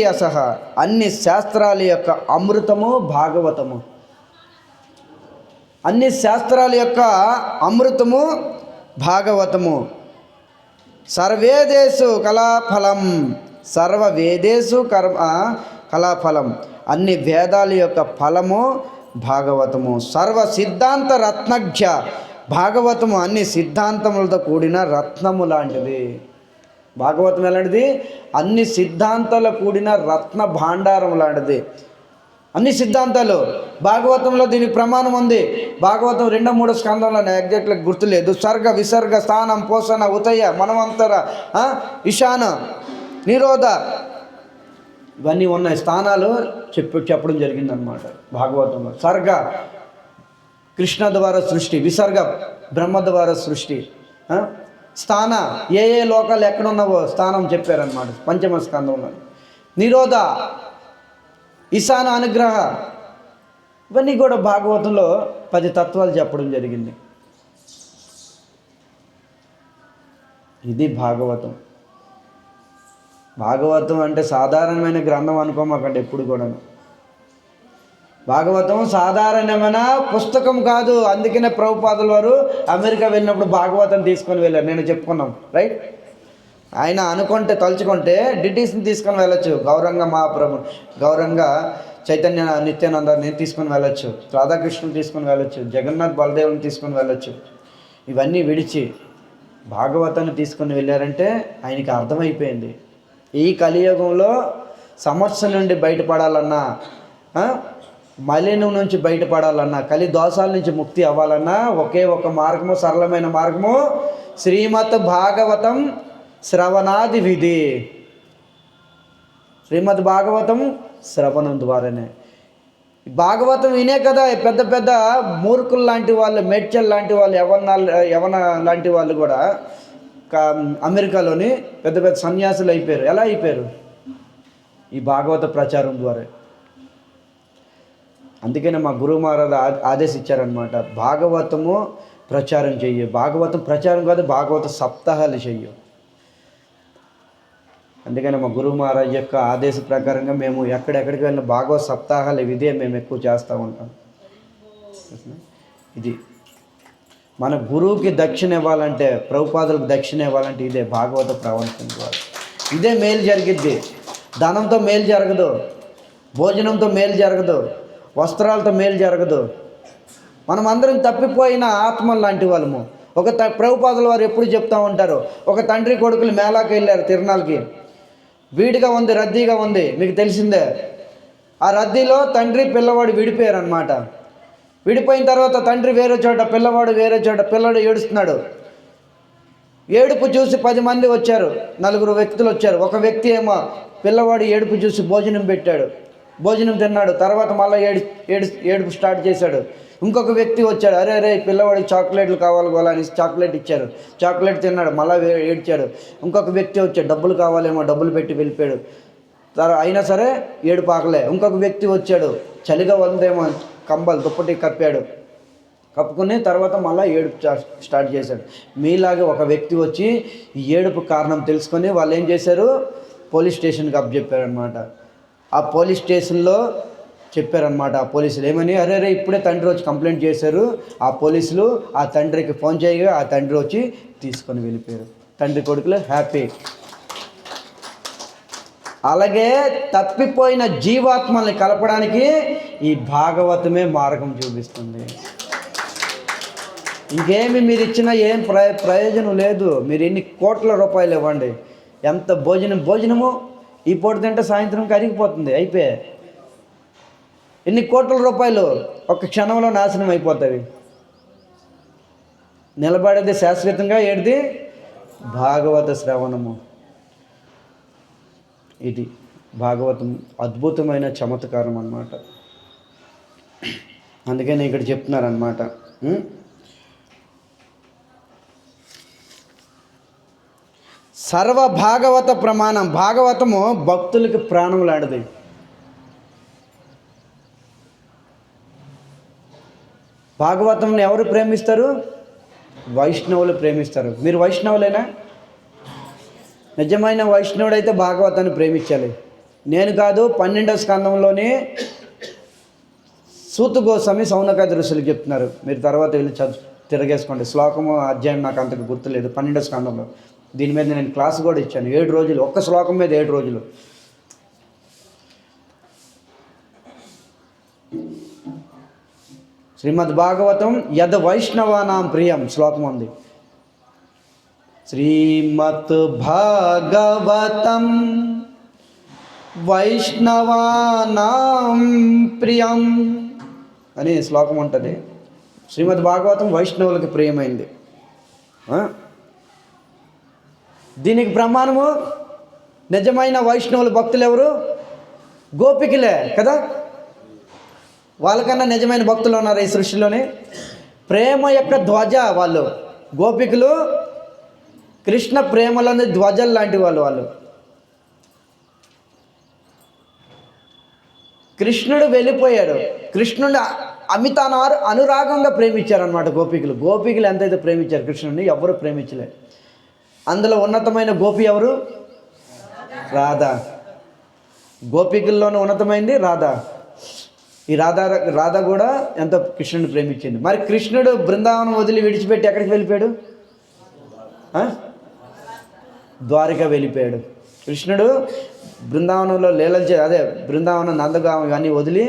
యశః, అన్ని శాస్త్రాల యొక్క అమృతము భాగవతము. అన్ని శాస్త్రాల యొక్క అమృతము భాగవతము. సర్వేదేశు కళాఫలం, అన్ని వేదాల యొక్క ఫలము భాగవతము. సర్వ సిద్ధాంత రత్నజ్ఞ, భాగవతము అన్ని సిద్ధాంతములతో కూడిన రత్నము లాంటిది. భాగవతం ఎలాంటిది? అన్ని సిద్ధాంతాలు కూడిన రత్న భాండారం లాంటిది. అన్ని సిద్ధాంతాలు భాగవతంలో దీనికి ప్రమాణం ఉంది. భాగవతం 2-3 స్కందంలో ఎగ్జాక్ట్గా గుర్తులేదు. సర్గ, విసర్గ, స్థానం, పోషణ, ఉతయ, మనవంతర, ఈశాన, నిరోధ, ఇవన్నీ ఉన్నాయి. స్థానాలు చెప్పడం జరిగిందనమాట భాగవతంలో. సర్గ కృష్ణ ద్వారా సృష్టి, విసర్గ బ్రహ్మ ద్వారా సృష్టి, స్థాన ఏ లోకాలు ఎక్కడున్నావో స్థానం చెప్పారనమాట 5వ స్కందంలో. నిరోధ, ఈశాన అనుగ్రహ, ఇవన్నీ కూడా భాగవతంలో 10 తత్వాలు చెప్పడం జరిగింది. ఇది భాగవతం. భాగవతం అంటే సాధారణమైన గ్రంథం అనుకోమాకండి ఎప్పుడు కూడా. భాగవతం సాధారణమైన పుస్తకం కాదు. అందుకనే ప్రభుపాదుల వారు అమెరికా వెళ్ళినప్పుడు భాగవతం తీసుకొని వెళ్ళారు. నేను చెప్పుకున్నాం, రైట్. ఆయన అనుకుంటే తలుచుకుంటే డిటీస్ని తీసుకొని వెళ్ళొచ్చు, గౌరంగ మహాప్రభు, గౌరంగ చైతన్య నిత్యానందాన్ని తీసుకొని వెళ్ళొచ్చు, రాధాకృష్ణుని తీసుకొని వెళ్ళొచ్చు, జగన్నాథ్ బలదేవుని తీసుకొని వెళ్ళొచ్చు. ఇవన్నీ విడిచి భాగవతాన్ని తీసుకొని వెళ్ళారంటే ఆయనకి అర్థమైపోయింది, ఈ కలియుగంలో సమస్య నుండి బయటపడాలన్నా, మలినం నుంచి బయటపడాలన్నా, కలి దోషాల నుంచి ముక్తి అవ్వాలన్నా ఒకే ఒక మార్గము, సరళమైన మార్గము శ్రీమద్ భాగవతం శ్రవణాది విధి. శ్రీమద్ భాగవతం శ్రవణం ద్వారానే. భాగవతం వినే కదా పెద్ద పెద్ద మూర్ఖులు లాంటి వాళ్ళు, మేడ్చల్ లాంటి వాళ్ళు, యవన లాంటి వాళ్ళు కూడా అమెరికాలోని పెద్ద పెద్ద సన్యాసులు అయిపోయారు. ఎలా అయిపోయారు? ఈ భాగవత ప్రచారం ద్వారా. అందుకనే మా గురువు మహారాజు ఆదేశించారనమాట, భాగవతము ప్రచారం చెయ్యి. భాగవతం ప్రచారం కాదు, భాగవత సప్తాహాలు చెయ్యు. అందుకని మా గురువు మహారాజ్ యొక్క ఆదేశ ప్రకారంగా మేము ఎక్కడెక్కడికి వెళ్ళిన భాగవత సప్తాహాలు ఇదే మేము ఎక్కువ చేస్తూ ఉంటాం. ఇది మన గురువుకి దక్షిణ ఇవ్వాలంటే, ప్రభుపాదులకు దక్షిణ ఇవ్వాలంటే ఇదే భాగవత ప్రవచనం ద్వారా. ఇదే మేలు జరిగిద్ది. ధనంతో మేలు జరగదు, భోజనంతో మేలు జరగదు, వస్త్రాలతో మేలు జరగదు. మనం అందరం తప్పిపోయిన ఆత్మలు లాంటి వాళ్ళము. ప్రభుపాదుల వారు ఎప్పుడు చెప్తూ ఉంటారు, ఒక తండ్రి కొడుకులు మేళాకి వెళ్ళారు, తిరునాళ్ళకి. వీడిగా ఉంది, రద్దీగా ఉంది, మీకు తెలిసిందే. ఆ రద్దీలో తండ్రి పిల్లవాడు విడిపోయారు అనమాట. విడిపోయిన తర్వాత తండ్రి వేరే చోట, పిల్లవాడు వేరే చోట. పిల్లవాడు ఏడుస్తున్నాడు. ఏడుపు చూసి 10 మంది వచ్చారు, 4 వ్యక్తులు వచ్చారు. ఒక వ్యక్తి ఏమో పిల్లవాడు ఏడుపు చూసి భోజనం పెట్టాడు, భోజనం తిన్నాడు. తర్వాత మళ్ళీ ఏడుపు స్టార్ట్ చేశాడు. ఇంకొక వ్యక్తి వచ్చాడు, అరే పిల్లవాడికి చాక్లెట్లు కావాలి గోలా అని చాక్లెట్ ఇచ్చారు. చాక్లెట్ తిన్నాడు, మళ్ళీ ఏడ్చాడు. ఇంకొక వ్యక్తి వచ్చాడు, డబ్బులు కావాలేమో, డబ్బులు పెట్టి వెళ్ళిపోయాడు. అయినా సరే ఏడుపు ఆకలే. ఇంకొక వ్యక్తి వచ్చాడు, చలిగా ఉందేమో, కంబలు దుప్పటి కప్పాడు. కప్పుకుని తర్వాత మళ్ళీ ఏడుపు స్టార్ట్ చేశాడు. మీలాగే ఒక వ్యక్తి వచ్చి ఈ ఏడుపు కారణం తెలుసుకొని వాళ్ళు ఏం చేశారు, పోలీస్ స్టేషన్కి అప్పచెప్పారనమాట. ఆ పోలీస్ స్టేషన్లో చెప్పారనమాట ఆ పోలీసులు ఏమని, అరే ఇప్పుడే తండ్రి వచ్చి కంప్లైంట్ చేశారు. ఆ పోలీసులు ఆ తండ్రికి ఫోన్ చేయగా ఆ తండ్రి వచ్చి తీసుకొని వెళ్ళిపోయారు. తండ్రి కొడుకులు హ్యాపీ. అలాగే తప్పిపోయిన జీవాత్మల్ని కలపడానికి ఈ భాగవతమే మార్గం చూపిస్తుంది. ఇంకేమి మీరు ఇచ్చినా ఏం ప్రయోజనం లేదు. మీరు ఎన్ని కోట్ల రూపాయలు ఇవ్వండి, ఎంత భోజనము ఈ పూట తింటే సాయంత్రం కరిగిపోతుంది, అయిపోయాయి. ఎన్ని కోట్ల రూపాయలు ఒక క్షణంలో నాశనం అయిపోతాయి. నిలబడేది శాశ్వతంగా ఏడిది భాగవత శ్రవణము. ఇది భాగవతం అద్భుతమైన చమత్కారం అన్నమాట. అందుకని ఇక్కడ చెప్తున్నారన్నమాట, సర్వ భాగవత ప్రమాణం. భాగవతము భక్తులకి ప్రాణం లాంటిది. భాగవతంని ఎవరు ప్రేమిస్తారు? వైష్ణవులు ప్రేమిస్తారు. మీరు వైష్ణవులేనా? నిజమైన వైష్ణవుడైతే భాగవతాన్ని ప్రేమించాలి. నేను కాదు, 12వ స్కందంలోనే సూత గోస్వామి సౌనకాది ఋషులు చెప్తున్నారు. మీరు తర్వాత వెళ్ళి తిరగేసుకోండి. శ్లోకము అధ్యాయం నాకు అంతకు గుర్తులేదు. 12వ స్కందంలో దీని మీద నేను క్లాస్ కూడా ఇచ్చాను. 7 రోజులు, ఒక్క శ్లోకం మీద 7 రోజులు. శ్రీమద్ భాగవతం యద్ వైష్ణవానాం ప్రియం శ్లోకం ఉంది. శ్రీమద్ భాగవతం వైష్ణవానాం ప్రియం అని శ్లోకం ఉంటుంది. శ్రీమద్ భాగవతం వైష్ణవులకి ప్రియమైంది. దీనికి ప్రమాణము నిజమైన వైష్ణవుల భక్తులు ఎవరు? గోపికలే కదా. వాళ్ళకన్నా నిజమైన భక్తులు ఉన్నారు ఈ సృష్టిలోనే. ప్రేమ యొక్క ధ్వజ వాళ్ళు గోపికలు. కృష్ణ ప్రేమలోని ధ్వజలు లాంటి వాళ్ళు. కృష్ణుడు వెళ్ళిపోయాడు, కృష్ణుడు అమిత అనురాగంగా ప్రేమించారనమాట గోపికలు. గోపికలు ఎంతైతే ప్రేమించారు కృష్ణుడిని, ఎవరు ప్రేమించలేదు. అందులో ఉన్నతమైన గోపి ఎవరు? రాధ. గోపికల్లోనే ఉన్నతమైంది రాధ. ఈ రాధ కూడా ఎంతో కృష్ణుడిని ప్రేమించింది. మరి కృష్ణుడు బృందావనం వదిలి విడిచిపెట్టి ఎక్కడికి వెళ్ళిపోయాడు? ద్వారక వెళ్ళిపోయాడు. కృష్ణుడు బృందావనంలో బృందావనం నందగాం ఇవన్నీ వదిలి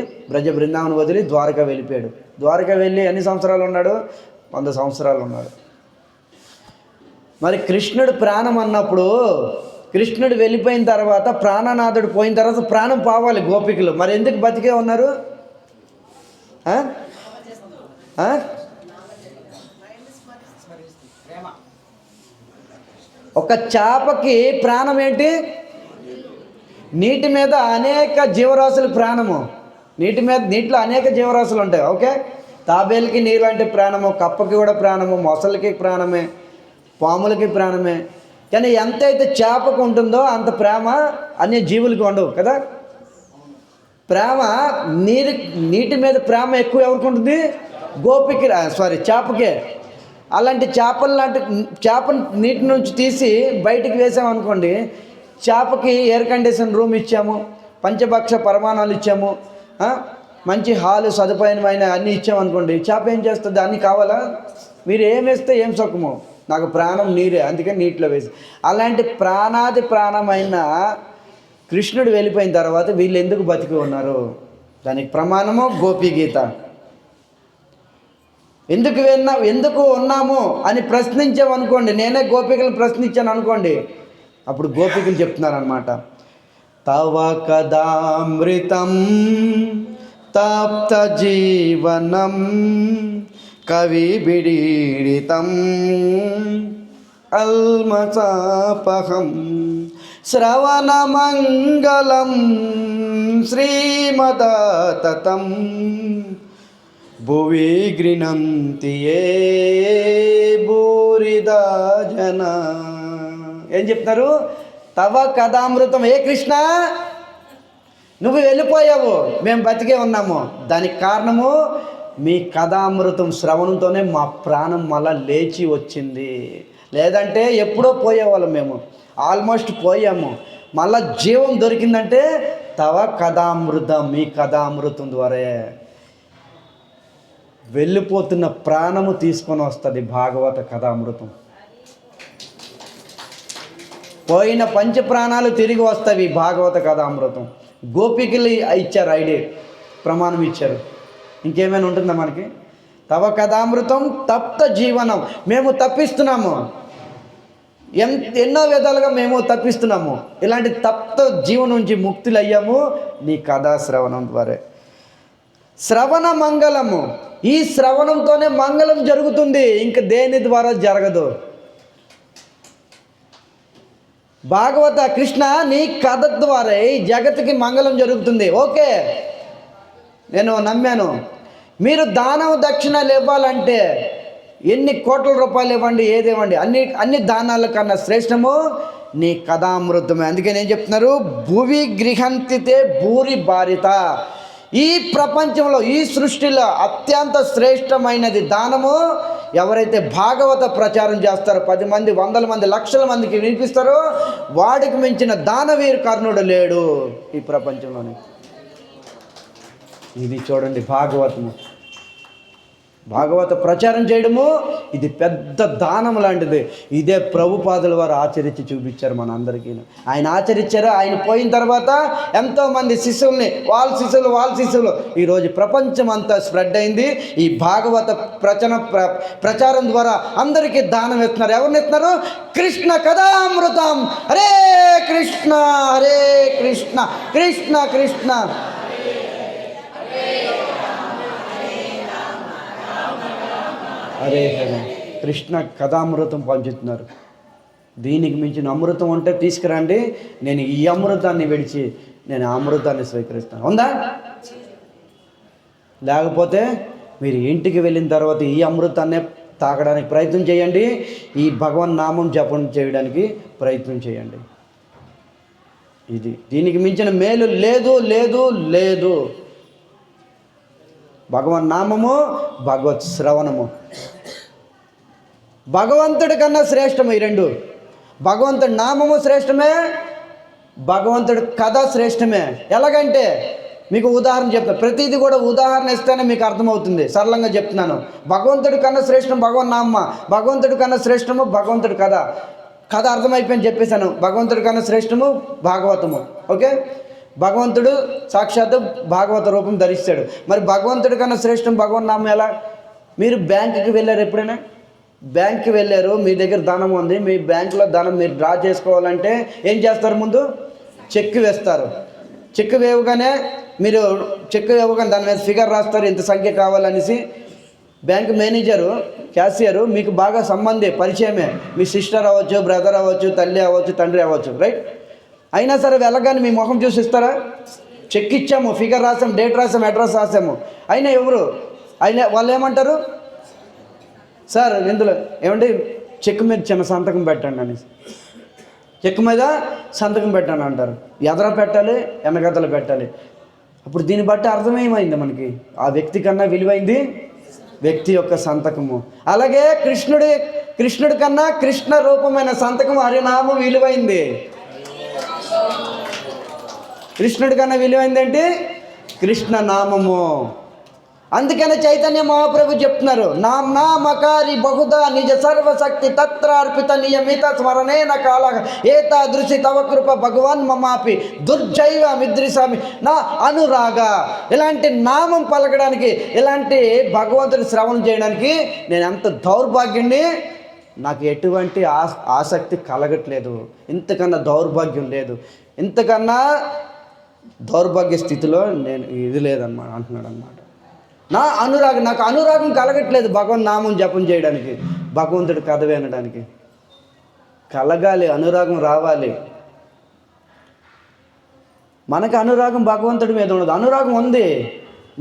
బృందావనం వదిలి ద్వారక వెళ్ళిపోయాడు. ద్వారక వెళ్ళి ఎన్ని సంవత్సరాలు ఉన్నాడు? 100 సంవత్సరాలు ఉన్నాడు. మరి కృష్ణుడు ప్రాణం అన్నప్పుడు, కృష్ణుడు వెళ్ళిపోయిన తర్వాత, ప్రాణనాథుడు పోయిన తర్వాత ప్రాణం పోవాలి గోపికలు. మరి ఎందుకు బతికే ఉన్నారు? ఒక చేపకి ప్రాణం ఏంటి? నీటి మీద అనేక జీవరాశులు ప్రాణము. నీటిలో అనేక జీవరాశులు ఉంటాయి. ఓకే, తాబేలుకి నీళ్ళు అంటే ప్రాణము, కప్పకి కూడా ప్రాణము, మొసలికి ప్రాణమే, పాములకి ప్రాణమే. కానీ ఎంతైతే చేపకు ఉంటుందో అంత ప్రేమ అన్ని జీవులకి ఉండవు కదా. ప్రేమ నీటి మీద ప్రేమ ఎక్కువ ఎవరికి ఉంటుంది? చేపకే. అలాంటి చేపను నీటి నుంచి తీసి బయటికి వేసామనుకోండి, చేపకి ఎయిర్ కండిషన్ రూమ్ ఇచ్చాము, పంచభక్ష పరమాణాలు ఇచ్చాము, మంచి హాలు సదుపాయమైన అన్నీ ఇచ్చామనుకోండి, చేప ఏం చేస్తుంది? అన్నీ కావాలా? మీరు ఏం వేస్తే ఏం సుఖము? నాకు ప్రాణం నీరే, అందుకే నీటిలో వేసి. అలాంటి ప్రాణమైన కృష్ణుడు వెళ్ళిపోయిన తర్వాత వీళ్ళు ఎందుకు బతికి ఉన్నారు? దానికి ప్రమాణము గోపీగీత. ఎందుకు ఉన్నాము అని ప్రశ్నించామనుకోండి, నేనే గోపికలు ప్రశ్నించాను అనుకోండి, అప్పుడు గోపికలు చెప్తున్నారనమాట, తవ కదామృతం తప్త జీవనం కవి బిడీడితం అల్మసాపహం శ్రవణమంగళం శ్రీమదాతతం భువి గృహంతి ఏ భూరిదా జన. ఏం చెప్తున్నారు? తవ కథామృతం. ఏ కృష్ణ, నువ్వు వెళ్ళిపోయావు, మేము బతికే ఉన్నాము. దానికి కారణము మీ కథామృతం శ్రవణంతోనే మా ప్రాణం మళ్ళా లేచి వచ్చింది. లేదంటే ఎప్పుడో పోయేవాళ్ళం, మేము ఆల్మోస్ట్ పోయాము. మళ్ళా జీవం దొరికిందంటే తవ కథామృతం, మీ కథామృతం ద్వారా వెళ్ళిపోతున్న ప్రాణము తీసుకొని వస్తుంది భాగవత కథామృతం. పోయిన పంచప్రాణాలు తిరిగి వస్తాయి భాగవత కథామృతం. గోపికలు ఇచ్చారు ఐడియా, ప్రమాణం ఇచ్చారు. ఇంకేమైనా ఉంటుందా మనకి? తవ కథామృతం తప్త జీవనం. మేము తప్పిస్తున్నాము, ఎన్నో విధాలుగా మేము తప్పిస్తున్నాము. ఇలాంటి తప్త జీవనం నుంచి ముక్తులు అయ్యాము నీ కథా శ్రవణం ద్వారా. శ్రవణ మంగళము. ఈ శ్రవణంతోనే మంగళం జరుగుతుంది, ఇంక దేని ద్వారా జరగదు. భాగవత కృష్ణ నీ కథ ద్వారా ఈ జగత్తుకి మంగళం జరుగుతుంది. ఓకే, నేను నమ్మాను. మీరు దానం దక్షిణలు ఇవ్వాలంటే ఎన్ని కోట్ల రూపాయలు ఇవ్వండి, ఏదేవ్వండి, అన్ని దానాల కన్నా శ్రేష్టము నీ కథామృతమే. అందుకే నేను చెప్తున్నారు, భువి గృహంతితే భూరి భారిత. ఈ ప్రపంచంలో, ఈ సృష్టిలో అత్యంత శ్రేష్టమైనది దానము. ఎవరైతే భాగవత ప్రచారం చేస్తారో, 10 మంది, 100 మంది, లక్షల మందికి వినిపిస్తారో, వాడికి మించిన దానవీర కర్ణుడు లేడు ఈ ప్రపంచంలోనే. ఇది చూడండి భాగవతము. భాగవత ప్రచారం చేయడము ఇది పెద్ద దానం లాంటిది. ఇదే ప్రభుపాదుల వారు ఆచరించి చూపించారు మన అందరికీ. ఆయన ఆచరించారు. ఆయన పోయిన తర్వాత ఎంతోమంది శిష్యుల్ని, వాళ్ళ శిష్యులు ఈరోజు ప్రపంచం అంతా స్ప్రెడ్ అయింది. ఈ భాగవత ప్రచారం ద్వారా అందరికీ దానం ఇస్తున్నారు. ఎవరిని ఇస్తున్నారు? కృష్ణ కథామృతం. హరే కృష్ణ హరే కృష్ణ కృష్ణ కృష్ణ హరే హరే. కృష్ణ కథామృతం పంచుతున్నారు. దీనికి మించిన అమృతం ఉంటే తీసుకురండి, నేను ఈ అమృతాన్ని విడిచి నేను ఆ అమృతాన్ని స్వీకరిస్తాను. ఉందా? లేకపోతే మీరు ఇంటికి వెళ్ళిన తర్వాత ఈ అమృతాన్నే తాగడానికి ప్రయత్నం చేయండి. ఈ భగవన్ నామం జపం చేయడానికి ప్రయత్నం చేయండి. దీనికి మించిన మేలు లేదు లేదు లేదు. భగవన్ నామము, భగవత్ శ్రవణము భగవంతుడి కన్నా శ్రేష్టము. ఈ రెండు, భగవంతుడి నామము శ్రేష్టమే, భగవంతుడి కథ శ్రేష్టమే. ఎలాగంటే మీకు ఉదాహరణ చెప్తాను. ప్రతిదీ కూడా ఉదాహరణ ఇస్తేనే మీకు అర్థమవుతుంది. సరళంగా చెప్తున్నాను. భగవంతుడి కన్నా శ్రేష్టం భగవన్ నామ, భగవంతుడి కన్నా శ్రేష్టము భగవంతుడి కథ. కథ అర్థమైపోయింది చెప్పేశాను. భగవంతుడి కన్నా శ్రేష్టము భాగవతము. ఓకే, భగవంతుడు సాక్షాత్తు భాగవత రూపం ధరిస్తాడు. మరి భగవంతుడి కన్నా శ్రేష్టం భగవన్ నామం ఎలా? మీరు బ్యాంకుకి వెళ్ళారు ఎప్పుడైనా? బ్యాంక్కి వెళ్ళారు, మీ దగ్గర ధనం ఉంది, మీ బ్యాంకులో ధనం మీరు డ్రా చేసుకోవాలంటే ఏం చేస్తారు? ముందు చెక్ వేస్తారు. చెక్ వేయగానే మీరు దాని మీద ఫిగర్ రాస్తారు, ఇంత సంఖ్య కావాలనేసి. బ్యాంక్ మేనేజరు, క్యాషియరు మీకు బాగా సంబంధి, పరిచయమే. మీ సిస్టర్ అవ్వచ్చు, బ్రదర్ అవ్వచ్చు, తల్లి అవ్వచ్చు, తండ్రి అవ్వచ్చు, రైట్? అయినా సరే వెళ్ళగానే మీ ముఖం చూసి ఇస్తారా? చెక్ ఇచ్చాము, ఫిగర్ రాసాము, డేట్ రాసాము, అడ్రస్ రాసాము. అయినా వాళ్ళు ఏమంటారు? సార్ ఇందులో ఏమంటే చెక్ మీద చిన్న సంతకం పెట్టండి అనేసి, చెక్ మీద సంతకం పెట్టండి అంటారు. ఎదర పెట్టాలి, వెనకతలు పెట్టాలి. అప్పుడు దీన్ని బట్టి అర్థమేమైంది మనకి? ఆ వ్యక్తి కన్నా విలువైంది వ్యక్తి యొక్క సంతకము. అలాగే కృష్ణుడి కన్నా కృష్ణ రూపమైన సంతకం హరినామం విలువైంది. కృష్ణుడి కన్నా విలువైంది ఏంటి? కృష్ణ నామము. అందుకనే చైతన్య మహాప్రభు చెప్తున్నారు, నామకారి బహుదా నిజ సర్వశక్తి తత్రార్పిత నియమిత స్మరణేన కాల ఏతాదృశి తవ కృప భగవాన్ మమాపి దుర్జైవ మిద్రిసామి నా అనురాగ. ఇలాంటి నామం పలకడానికి, ఇలాంటి భగవంతుడి శ్రవణం చేయడానికి నేను ఎంత దౌర్భాగ్యుణ్ణి. నాకు ఎటువంటి ఆసక్తి కలగట్లేదు. ఇంతకన్నా దౌర్భాగ్యం లేదు, ఇంతకన్నా దౌర్భాగ్య స్థితిలో నేను ఇది లేదన్నమాట అంటున్నాడు అన్నమాట. నాకు అనురాగం కలగట్లేదు భగవన్ నామం జపం చేయడానికి, భగవంతుడి కథ వినడానికి. కలగాలి, అనురాగం రావాలి. మనకు అనురాగం భగవంతుడి మీద ఉండదు. అనురాగం ఉంది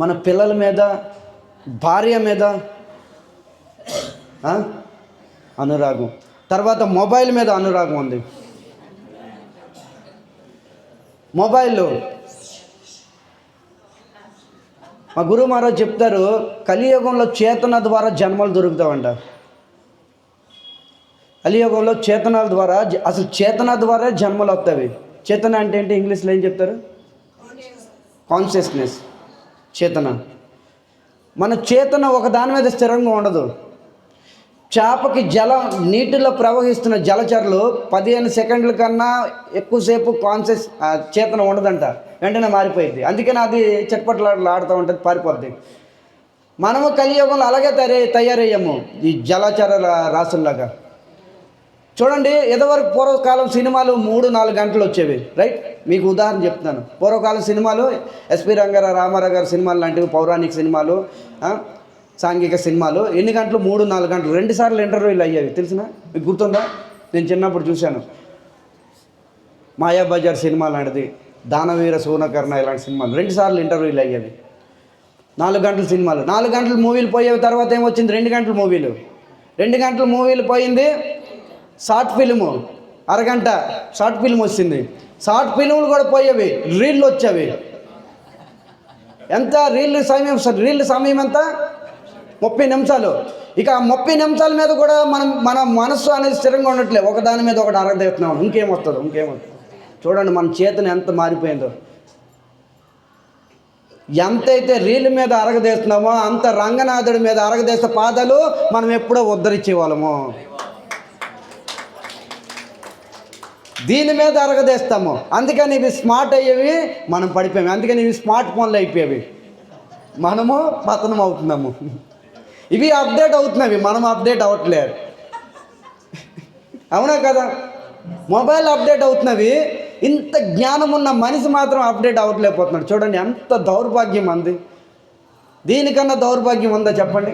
మన పిల్లల మీద, భార్య మీద అనురాగం. తర్వాత మొబైల్ మీద అనురాగం ఉంది. మొబైల్లో మా గురువు మహారాజ్ చెప్తారు, కలియుగంలో చేతన ద్వారా జన్మలు దొరుకుతావంట. కలియుగంలో చేతనాల ద్వారా, అసలు చేతన ద్వారా జన్మలు వస్తాయి. చేతన అంటే ఏంటి? ఇంగ్లీష్లో ఏం చెప్తారు? కాన్షియస్నెస్. చేతన. మన చేతన ఒక దాని మీద స్థిరంగా ఉండదు. చేపకి నీటిలో ప్రవహిస్తున్న జలచరులు 15 సెకండ్ల కన్నా ఎక్కువసేపు చేతన ఉండదంట, వెంటనే మారిపోయింది. అందుకని అది చట్పట్లాడుతూ ఉంటుంది, పారిపోద్ది. మనము కలియుగంలో అలాగే తయారయ్యాము, ఈ జలచర రాసుల్లాగా. చూడండి, ఇదివరకు పూర్వకాలం సినిమాలు 3-4 గంటలు వచ్చేవి, రైట్? మీకు ఉదాహరణ చెప్తున్నాను. పూర్వకాలం సినిమాలు ఎస్పి రంగారావు, రామారావు గారి సినిమాలు లాంటివి, పౌరాణిక సినిమాలు, సాంఘిక సినిమాలు ఎన్ని గంటలు? 3-4 గంటలు. 2 సార్లు ఇంటర్వ్యూలు అయ్యేవి, తెలిసిన మీకు గుర్తుందా? నేను చిన్నప్పుడు చూశాను. మాయాబజార్ సినిమా లాంటిది, దానవీర సూనకర్ణ ఇలాంటి సినిమాలు 2 సార్లు ఇంటర్వ్యూలు అయ్యేవి. 4 గంటల సినిమాలు, 4 గంటలు మూవీలు పోయేవి. తర్వాత ఏమొచ్చింది? 2 గంటల మూవీలు. 2 గంటల మూవీలు పోయింది. షార్ట్ ఫిల్ము, అరగంట షార్ట్ ఫిల్మ్ వచ్చింది. షార్ట్ ఫిల్ములు కూడా పోయేవి, రీళ్ళు వచ్చేవి. ఎంత రీల్ సమయం ఎంత? 30 నిమిషాలు. ఇక ఆ 30 నిమిషాల మీద కూడా మన మనస్సు అనేది స్థిరంగా ఉండట్లేదు. ఒకదాని మీద ఒకటి అరగదీస్తున్నాం, ఇంకేమొస్తుంది. చూడండి మన చేతన ఎంత మారిపోయిందో. ఎంతైతే రీల్ మీద అరగదీస్తున్నామో అంత రంగనాథుడి మీద అరగదీస్తే పాదాలు మనం ఎప్పుడో ఉద్ధరించేవాళ్ళము. దీని మీద అరగదీస్తాము. అందుకని ఇవి స్మార్ట్ అయ్యేవి, మనం పడిపోయాము. అందుకని ఇవి స్మార్ట్ ఫోన్లు అయిపోయేవి, మనము పతనం అవుతున్నాము. ఇవి అప్డేట్ అవుతున్నవి, మనం అప్డేట్ అవ్వట్లేదు. అవునా కదా? మొబైల్ అప్డేట్ అవుతున్నవి, ఇంత జ్ఞానం ఉన్న మనిషి మాత్రం అప్డేట్ అవ్వట్లేకపోతున్నాడు. చూడండి ఎంత దౌర్భాగ్యం అంది. దీనికన్నా దౌర్భాగ్యం ఉందా చెప్పండి?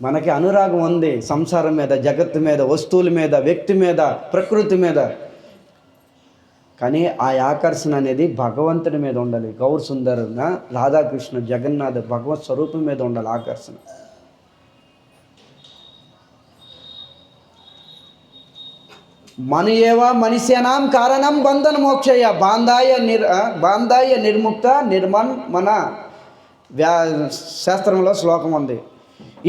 మనకి అనురాగం ఉంది సంసారం మీద, జగత్తు మీద, వస్తువుల మీద, వ్యక్తి మీద, ప్రకృతి మీద. కానీ ఆ ఆకర్షణ అనేది భగవంతుడి మీద ఉండాలి. గౌర్ సుందర్, రాధాకృష్ణ, జగన్నాథ్, భగవత్ స్వరూపం మీద ఉండాలి ఆకర్షణ. మన ఏవ మనిష్యనాం కారణం బంధన మోక్షయ బాంధాయ నిర్ముక్త నిర్మన్ మన శాస్త్రంలో శ్లోకం ఉంది.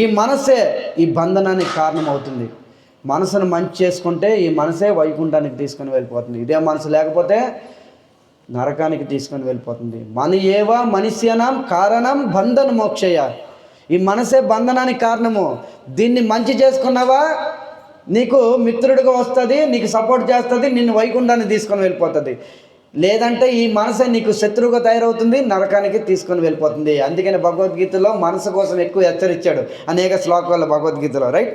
ఈ మనసే ఈ బంధనానికి కారణం అవుతుంది. మనసును మంచి చేసుకుంటే ఈ మనసే వైకుంఠానికి తీసుకొని వెళ్ళిపోతుంది. ఇదే మనసు లేకపోతే నరకానికి తీసుకొని వెళ్ళిపోతుంది. మన ఏవ మనిష్యనాం కారణం బంధన మోక్షయ. ఈ మనసే బంధనానికి కారణము. దీన్ని మంచి చేసుకున్నావా నీకు మిత్రుడిగా వస్తుంది, నీకు సపోర్ట్ చేస్తుంది, నిన్ను వైకుంఠాన్ని తీసుకొని వెళ్ళిపోతుంది. లేదంటే ఈ మనసే నీకు శత్రువుగా తయారవుతుంది, నరకానికి తీసుకొని వెళ్ళిపోతుంది. అందుకని భగవద్గీతలో మనసు కోసం ఎక్కువ హెచ్చరించాడు అనేక శ్లోకాలు భగవద్గీతలో, రైట్.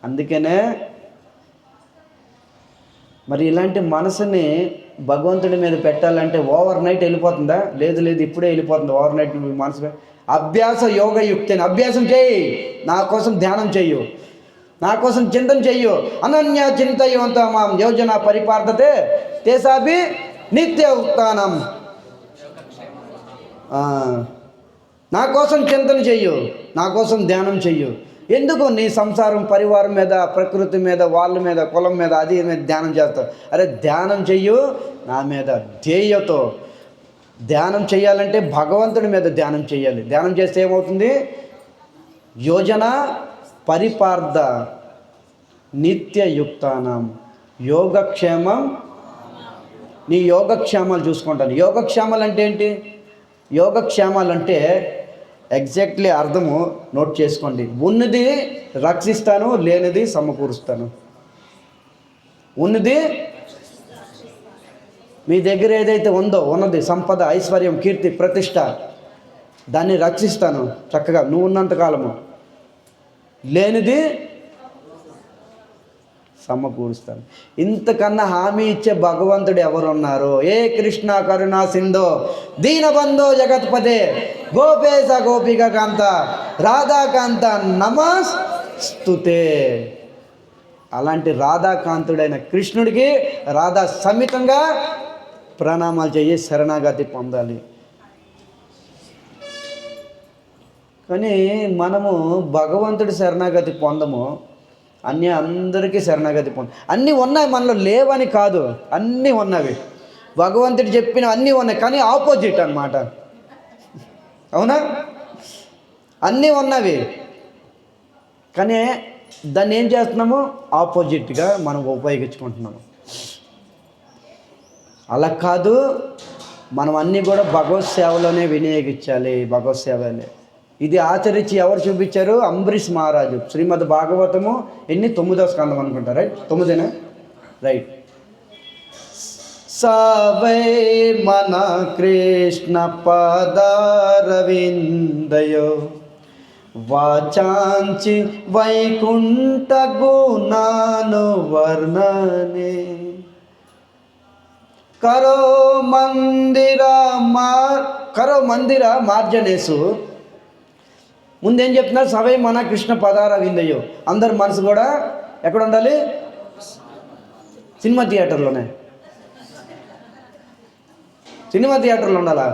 అందుకనే మరి ఇలాంటి మనసుని భగవంతుడి మీద పెట్టాలంటే ఓవర్ నైట్ వెళ్ళిపోతుందా? లేదు, ఇప్పుడే వెళ్ళిపోతుంది ఓవర్ నైట్ మనసు. అభ్యాస యోగ యుక్తిని అభ్యాసం చేయి, నా కోసం ధ్యానం చెయ్యు, నా కోసం చింతన చెయ్యు. అనన్య చింతయంత మాం యోజన పరిపార్థతే తేసాభి నిత్య ఉత్థానం. నా కోసం చింతన చెయ్యు, నా కోసం ధ్యానం చెయ్యు. ఎందుకు నీ సంసారం, పరివారం మీద, ప్రకృతి మీద, వాళ్ళ మీద, కులం మీద, అది మీద ధ్యానం చేస్తావు? అరే ధ్యానం చెయ్యు నా మీద ధ్యేయతో. ధ్యానం చేయాలంటే భగవంతుడి మీద ధ్యానం చేయాలి. ధ్యానం చేస్తే ఏమవుతుంది? యోజన పరిపార్థ నిత్యయుక్తానం యోగక్షేమం. నీ యోగక్షేమాలు చూసుకుంటాను. యోగక్షేమాలు అంటే ఏంటి? యోగక్షేమాలు అంటే ఎగ్జాక్ట్లీ అర్థము నోట్ చేసుకోండి. ఉన్నది రక్షిస్తాను, లేనిది సమకూరుస్తాను. ఉన్నది మీ దగ్గర ఏదైతే ఉందో, ఉన్నది సంపద, ఐశ్వర్యం, కీర్తి, ప్రతిష్ట, దాన్ని రక్షిస్తాను చక్కగా నువ్వు ఉన్నంతకాలము. లేనిది సమకూరుస్తాను. ఇంతకన్నా హామీ ఇచ్చే భగవంతుడు ఎవరున్నారు? ఏ కృష్ణ కరుణా సింధో దీనబంధో జగత్పదే గోపేశ గోపిక కాంత రాధాకాంత నమస్తుతే. అలాంటి రాధాకాంతుడైన కృష్ణుడికి రాధా సమితంగా ప్రణామాలు చేయి, శరణాగతి పొందాలి. కానీ మనము భగవంతుడి శరణాగతి పొందము, అందరికీ శరణాగతి అన్నీ ఉన్నాయి, మనలో లేవని కాదు, అన్నీ ఉన్నవి. భగవంతుడు చెప్పిన అన్నీ ఉన్నాయి, కానీ ఆపోజిట్ అన్నమాట. అవునా? అన్నీ ఉన్నవి, కానీ దాన్ని ఏం చేస్తున్నాము? ఆపోజిట్గా మనం ఉపయోగించుకుంటున్నాము. అలా కాదు, మనం అన్నీ కూడా భగవత్ సేవలోనే వినియోగించాలి. భగవత్ సేవలే ఇది ఆచరించి ఎవరు చూపించారు? అంబరీష్ మహారాజు. శ్రీమద్ భాగవతము 9వ స్కందం అనుకుంటా, రైట్? 9 రైట్. సవై మన కృష్ణ పదారవిందయో వాచాంచి వైకుంఠ గుణాను వర్ణనే కరో మందిర మార్జనేసు. ముందేం చెప్తున్నారు? సవై మన కృష్ణ పదార విందయ్యో. అందరి మనసు కూడా ఎక్కడ ఉండాలి? సినిమా థియేటర్లోనే. సినిమా థియేటర్లో ఉండాలా?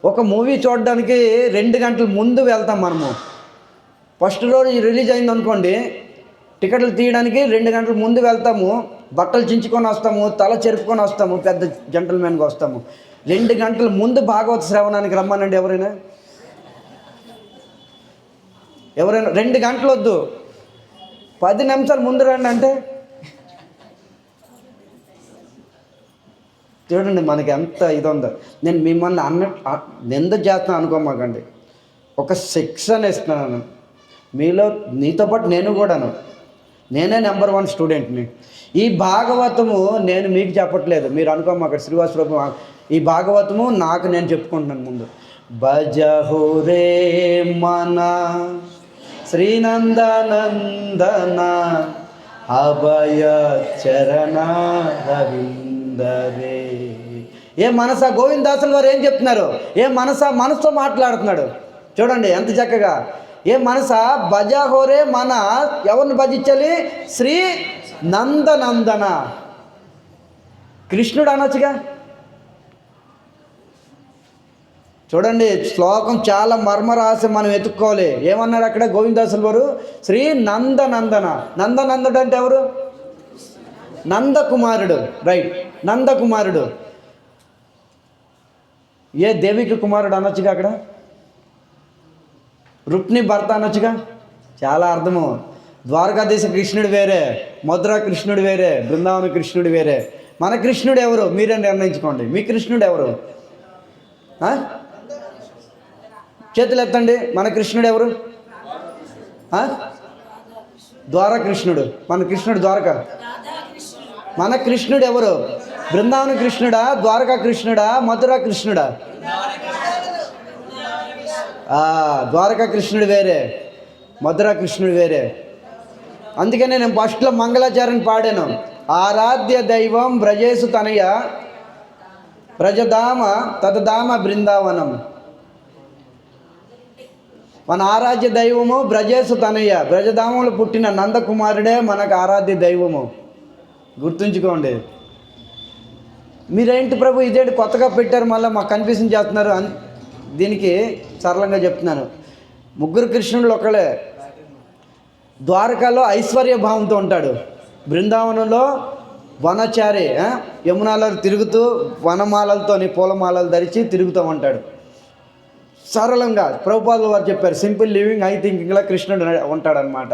ఒక మూవీ చూడడానికి 2 గంటల ముందు వెళ్తాం మనము. ఫస్ట్ రోజు రిలీజ్ అయింది అనుకోండి, టికెట్లు తీయడానికి 2 గంటల ముందు వెళ్తాము. బట్టలు చించుకొని వస్తాము, తల చెరుపుకొని వస్తాము, పెద్ద జెంటల్మెన్గా వస్తాము. 2 గంటల ముందు భాగవత శ్రవణానికి రమ్మనండి ఎవరైనా. 2 గంటలు వద్దు, 10 నిమిషాలు ముందు రండి అంటే చూడండి మనకి ఎంత ఇది ఉందో. నేను మిమ్మల్ని నింద చేస్తాను అనుకోమాకండి, ఒక శిక్షణ ఇస్తున్నాను మీలో. నీతో పాటు నేను కూడాను, నేనే నెంబర్ 1 స్టూడెంట్ని. ఈ భాగవతము నేను మీకు చెప్పట్లేదు, మీరు అనుకోమాకండి. శ్రీవాసరూపం ఈ భాగవతము నాకు నేను చెప్పుకుంటున్నాను ముందు. భజహురే మన శ్రీనందనందన అభయ చరణ రవీందరే. ఏ మనసా, గోవిందాసుల వారు ఏం చెప్తున్నారు? ఏ మనసుతో మాట్లాడుతున్నాడు చూడండి ఎంత చక్కగా. ఏ మనసా భజహోరే మన, ఎవరిని భజించాలి? శ్రీ నందనందన కృష్ణుడు అనొచ్చుగా. చూడండి శ్లోకం చాలా మర్మరహస్యం, మనం వెతుక్కోవాలి. ఏమన్నారు అక్కడ గోవిందాసుల వారు? శ్రీ నందనందన. నందనందుడు అంటే ఎవరు? నందకుమారుడు, రైట్. నందకుమారుడు. ఏ దేవికి కుమారుడు అనొచ్చుగా, అక్కడ రుక్ని భర్త అనొచ్చుగా. చాలా అర్థము. ద్వారకాధీశ కృష్ణుడు వేరే, మధుర కృష్ణుడు వేరే, బృందావన కృష్ణుడు వేరే. మన కృష్ణుడు ఎవరు మీరే నిర్ణయించుకోండి. మీ కృష్ణుడు ఎవరు? చేతులు ఎత్తండి. మన కృష్ణుడు ఎవరు? ద్వారకా కృష్ణుడు. మన కృష్ణుడు ద్వారకా. మన కృష్ణుడు ఎవరు? బృందావన కృష్ణుడా, ద్వారకా కృష్ణుడా, మధురా కృష్ణుడా? ద్వారకా కృష్ణుడు వేరే, మధురా కృష్ణుడు వేరే. అందుకనే నేను ఫస్ట్లో మంగళాచార్యని పాడాను. ఆరాధ్య దైవం బ్రజేసు తనయ బ్రజధామ తదధామ బృందావనం. మన ఆరాధ్య దైవము బ్రజేసు తనయ్య, బ్రజధామంలో పుట్టిన నందకుమారుడే మనకు ఆరాధ్య దైవము. గుర్తుంచుకోండి. మీరేంటి ప్రభు ఇదేంటి కొత్తగా పెట్టారు, మళ్ళీ మాకు కన్ఫ్యూజన్ చేస్తున్నారు అని. దీనికి సరళంగా చెప్తున్నాను. ముగ్గురు కృష్ణుడు ఒకళ్ళే. ద్వారకాలో ఐశ్వర్య భావంతో ఉంటాడు, బృందావనంలో వనచారి, యమునాలో తిరుగుతూ వనమాలలతో పూలమాలలు ధరించి తిరుగుతూ ఉంటాడు. సరళంగా ప్రభుపాదుల వారు చెప్పారు, సింపుల్ లివింగ్ హై థింకింగ్లో కృష్ణుడు ఉంటాడనమాట.